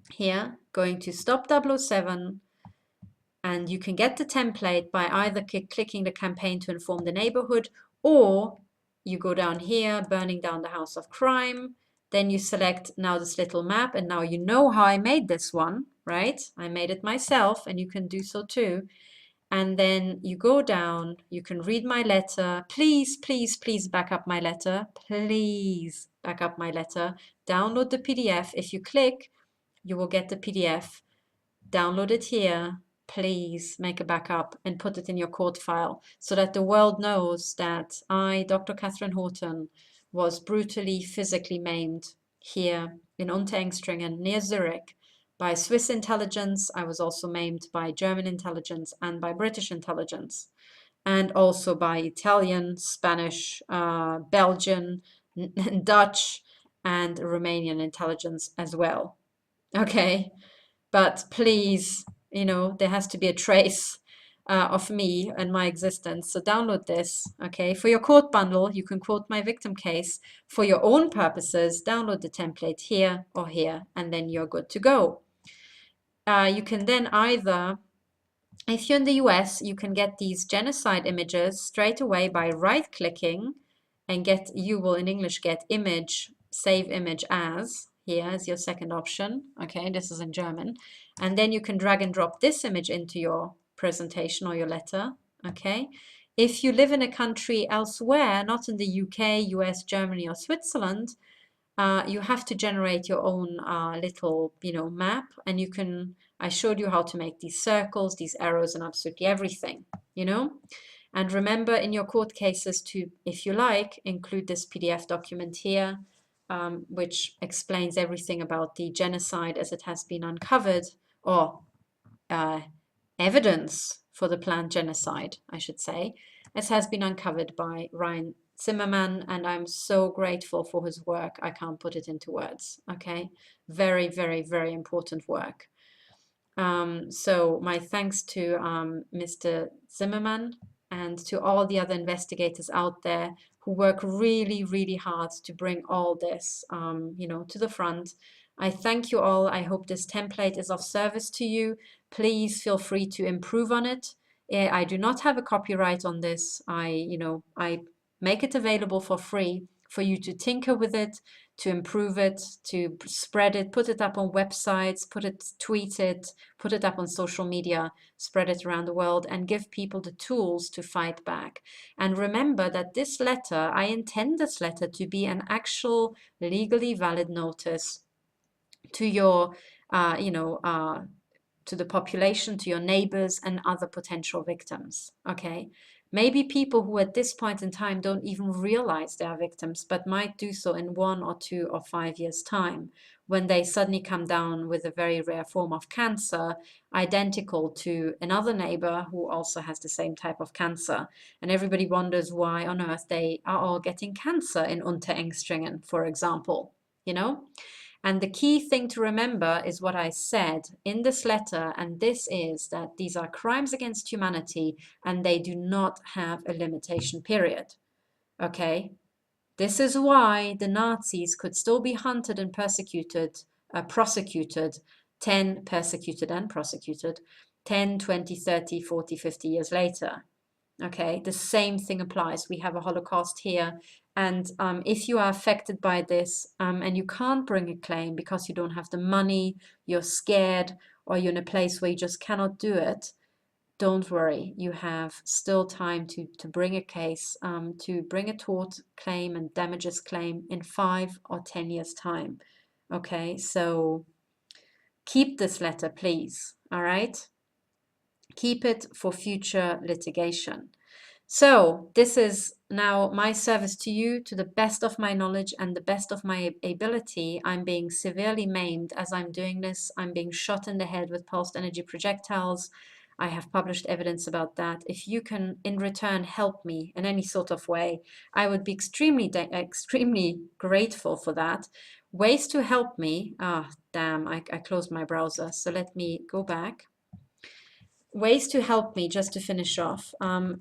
here, going to Stop 007, and you can get the template by either clicking the campaign to inform the neighborhood, or you go down here, burning down the house of crime. Then you select now this little map, and now you know how I made this one, right? I made it myself, and you can do so too. And then you go down, you can read my letter. Please, please, please back up my letter. Please back up my letter. Download the PDF. If you click, you will get the PDF. Download it here. Please make a backup and put it in your court file so that the world knows that I, Dr. Katherine Horton, was brutally physically maimed here in Unterengstringen near Zurich by Swiss intelligence. I was also maimed by German intelligence and by British intelligence, and also by Italian, Spanish, Belgian, Dutch, and Romanian intelligence as well. Okay. But please, you know, there has to be a trace of me and my existence. So download this, okay? For your court bundle, you can quote my victim case. For your own purposes, download the template here or here, and then you're good to go. You can then either, if you're in the US, you can get these genocide images straight away by right-clicking and you will in English get image, save image as. Here is your second option. Okay, this is in German. And then you can drag and drop this image into your presentation or your letter. Okay. If you live in a country elsewhere, not in the UK, US, Germany, or Switzerland, you have to generate your own little, map. And you can, I showed you how to make these circles, these arrows, and absolutely everything, And remember in your court cases to, if you like, include this PDF document here, which explains everything about the genocide as it has been uncovered, or evidence for the planned genocide, I should say, as has been uncovered by Ryan Zimmerman, and I'm so grateful for his work. I can't put it into words, okay? Very, very, very important work. So my thanks to Mr. Zimmerman and to all the other investigators out there who work really, really hard to bring all this, to the front. I thank you all. I hope this template is of service to you. Please feel free to improve on it. I do not have a copyright on this. I make it available for free for you to tinker with it, to improve it, to spread it, put it up on websites, tweet it, put it up on social media, spread it around the world, and give people the tools to fight back. And remember that this letter, I intend this letter to be an actual legally valid notice to your, to the population, to your neighbors and other potential victims, okay? Maybe people who at this point in time don't even realize they are victims, but might do so in 1 or 2 or 5 years' time, when they suddenly come down with a very rare form of cancer, identical to another neighbor who also has the same type of cancer. And everybody wonders why on earth they are all getting cancer in Unterengstringen, for example, And the key thing to remember is what I said in this letter, and this is that these are crimes against humanity and they do not have a limitation period. Okay? This is why the Nazis could still be hunted and prosecuted, 10, 20, 30, 40, 50 years later. Okay, the same thing applies. We have a Holocaust here. And if you are affected by this and you can't bring a claim because you don't have the money, you're scared, or you're in a place where you just cannot do it, don't worry. You have still time to bring a case, to bring a tort claim and damages claim in 5 or 10 years' time. Okay, so keep this letter, please. All right? Keep it for future litigation. So this is now my service to you to the best of my knowledge and the best of my ability. I'm being severely maimed as I'm doing this. I'm being shot in the head with pulsed energy projectiles. I have published evidence about that. If you can, in return, help me in any sort of way, I would be extremely grateful for that. Ways to help me. Ah, damn, I closed my browser. So let me go back. Ways to help me, just to finish off.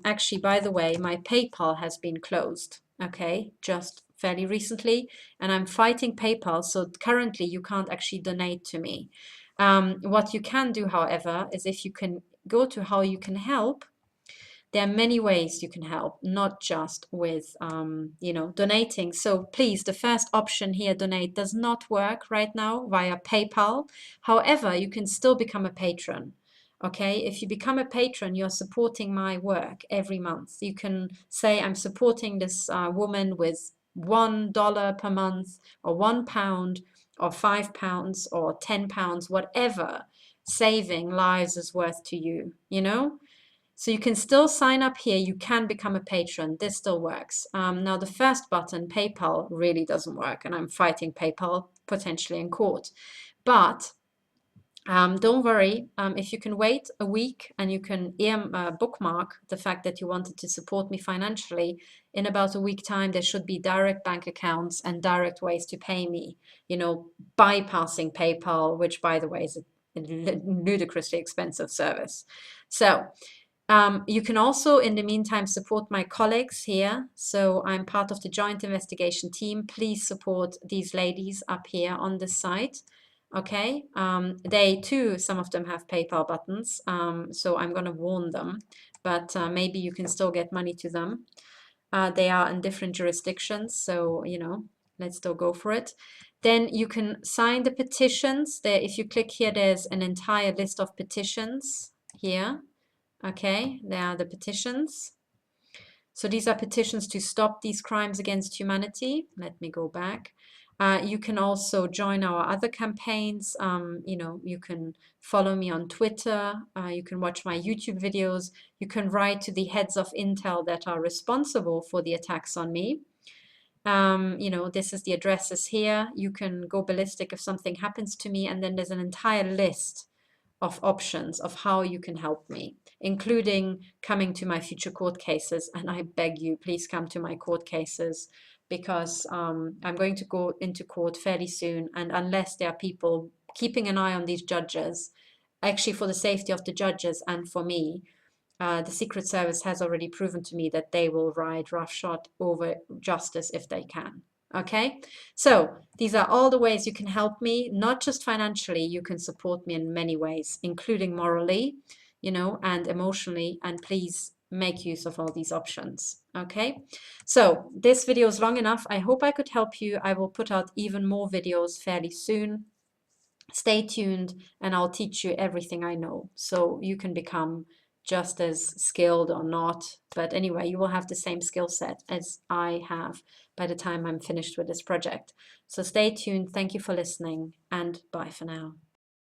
Actually, by the way, my PayPal has been closed, okay, just fairly recently, and I'm fighting PayPal, so currently you can't actually donate to me. What you can do, however, is if you can go to how you can help, there are many ways you can help, not just with donating. So please, the first option here, donate, does not work right now via PayPal. However, you can still become a patron. Okay, if you become a patron, you're supporting my work every month. You can say, I'm supporting this woman with $1 per month, or £1, or £5, or £10, whatever saving lives is worth to you, you know? So you can still sign up here. You can become a patron. This still works. Now, the first button, PayPal, really doesn't work, and I'm fighting PayPal potentially in court. But don't worry, if you can wait a week and you can bookmark the fact that you wanted to support me financially, in about a week time, there should be direct bank accounts and direct ways to pay me, bypassing PayPal, which, by the way, is a ludicrously expensive service. So you can also, in the meantime, support my colleagues here. So I'm part of the joint investigation team. Please support these ladies up here on this site. Okay, they too, some of them have PayPal buttons, so I'm going to warn them, but maybe you can still get money to them. They are in different jurisdictions, so let's still go for it. Then you can sign the petitions. There, if you click here, there's an entire list of petitions here. Okay, there are the petitions. So these are petitions to stop these crimes against humanity. Let me go back. You can also join our other campaigns. You can follow me on Twitter. You can watch my YouTube videos. You can write to the heads of Intel that are responsible for the attacks on me. This is the addresses here. You can go ballistic if something happens to me. And then there's an entire list of options of how you can help me, including coming to my future court cases. And I beg you, please come to my court cases, because I'm going to go into court fairly soon. And unless there are people keeping an eye on these judges, actually for the safety of the judges and for me, the Secret Service has already proven to me that they will ride roughshod over justice if they can. Okay, so these are all the ways you can help me, not just financially. You can support me in many ways, including morally, and emotionally. And please make use of all these options. Okay, so this video is long enough. I hope I could help you. I will put out even more videos fairly soon. Stay tuned, and I'll teach you everything I know, so you can become just as skilled or not. But anyway, you will have the same skill set as I have by the time I'm finished with this project. So stay tuned. Thank you for listening, and bye for now.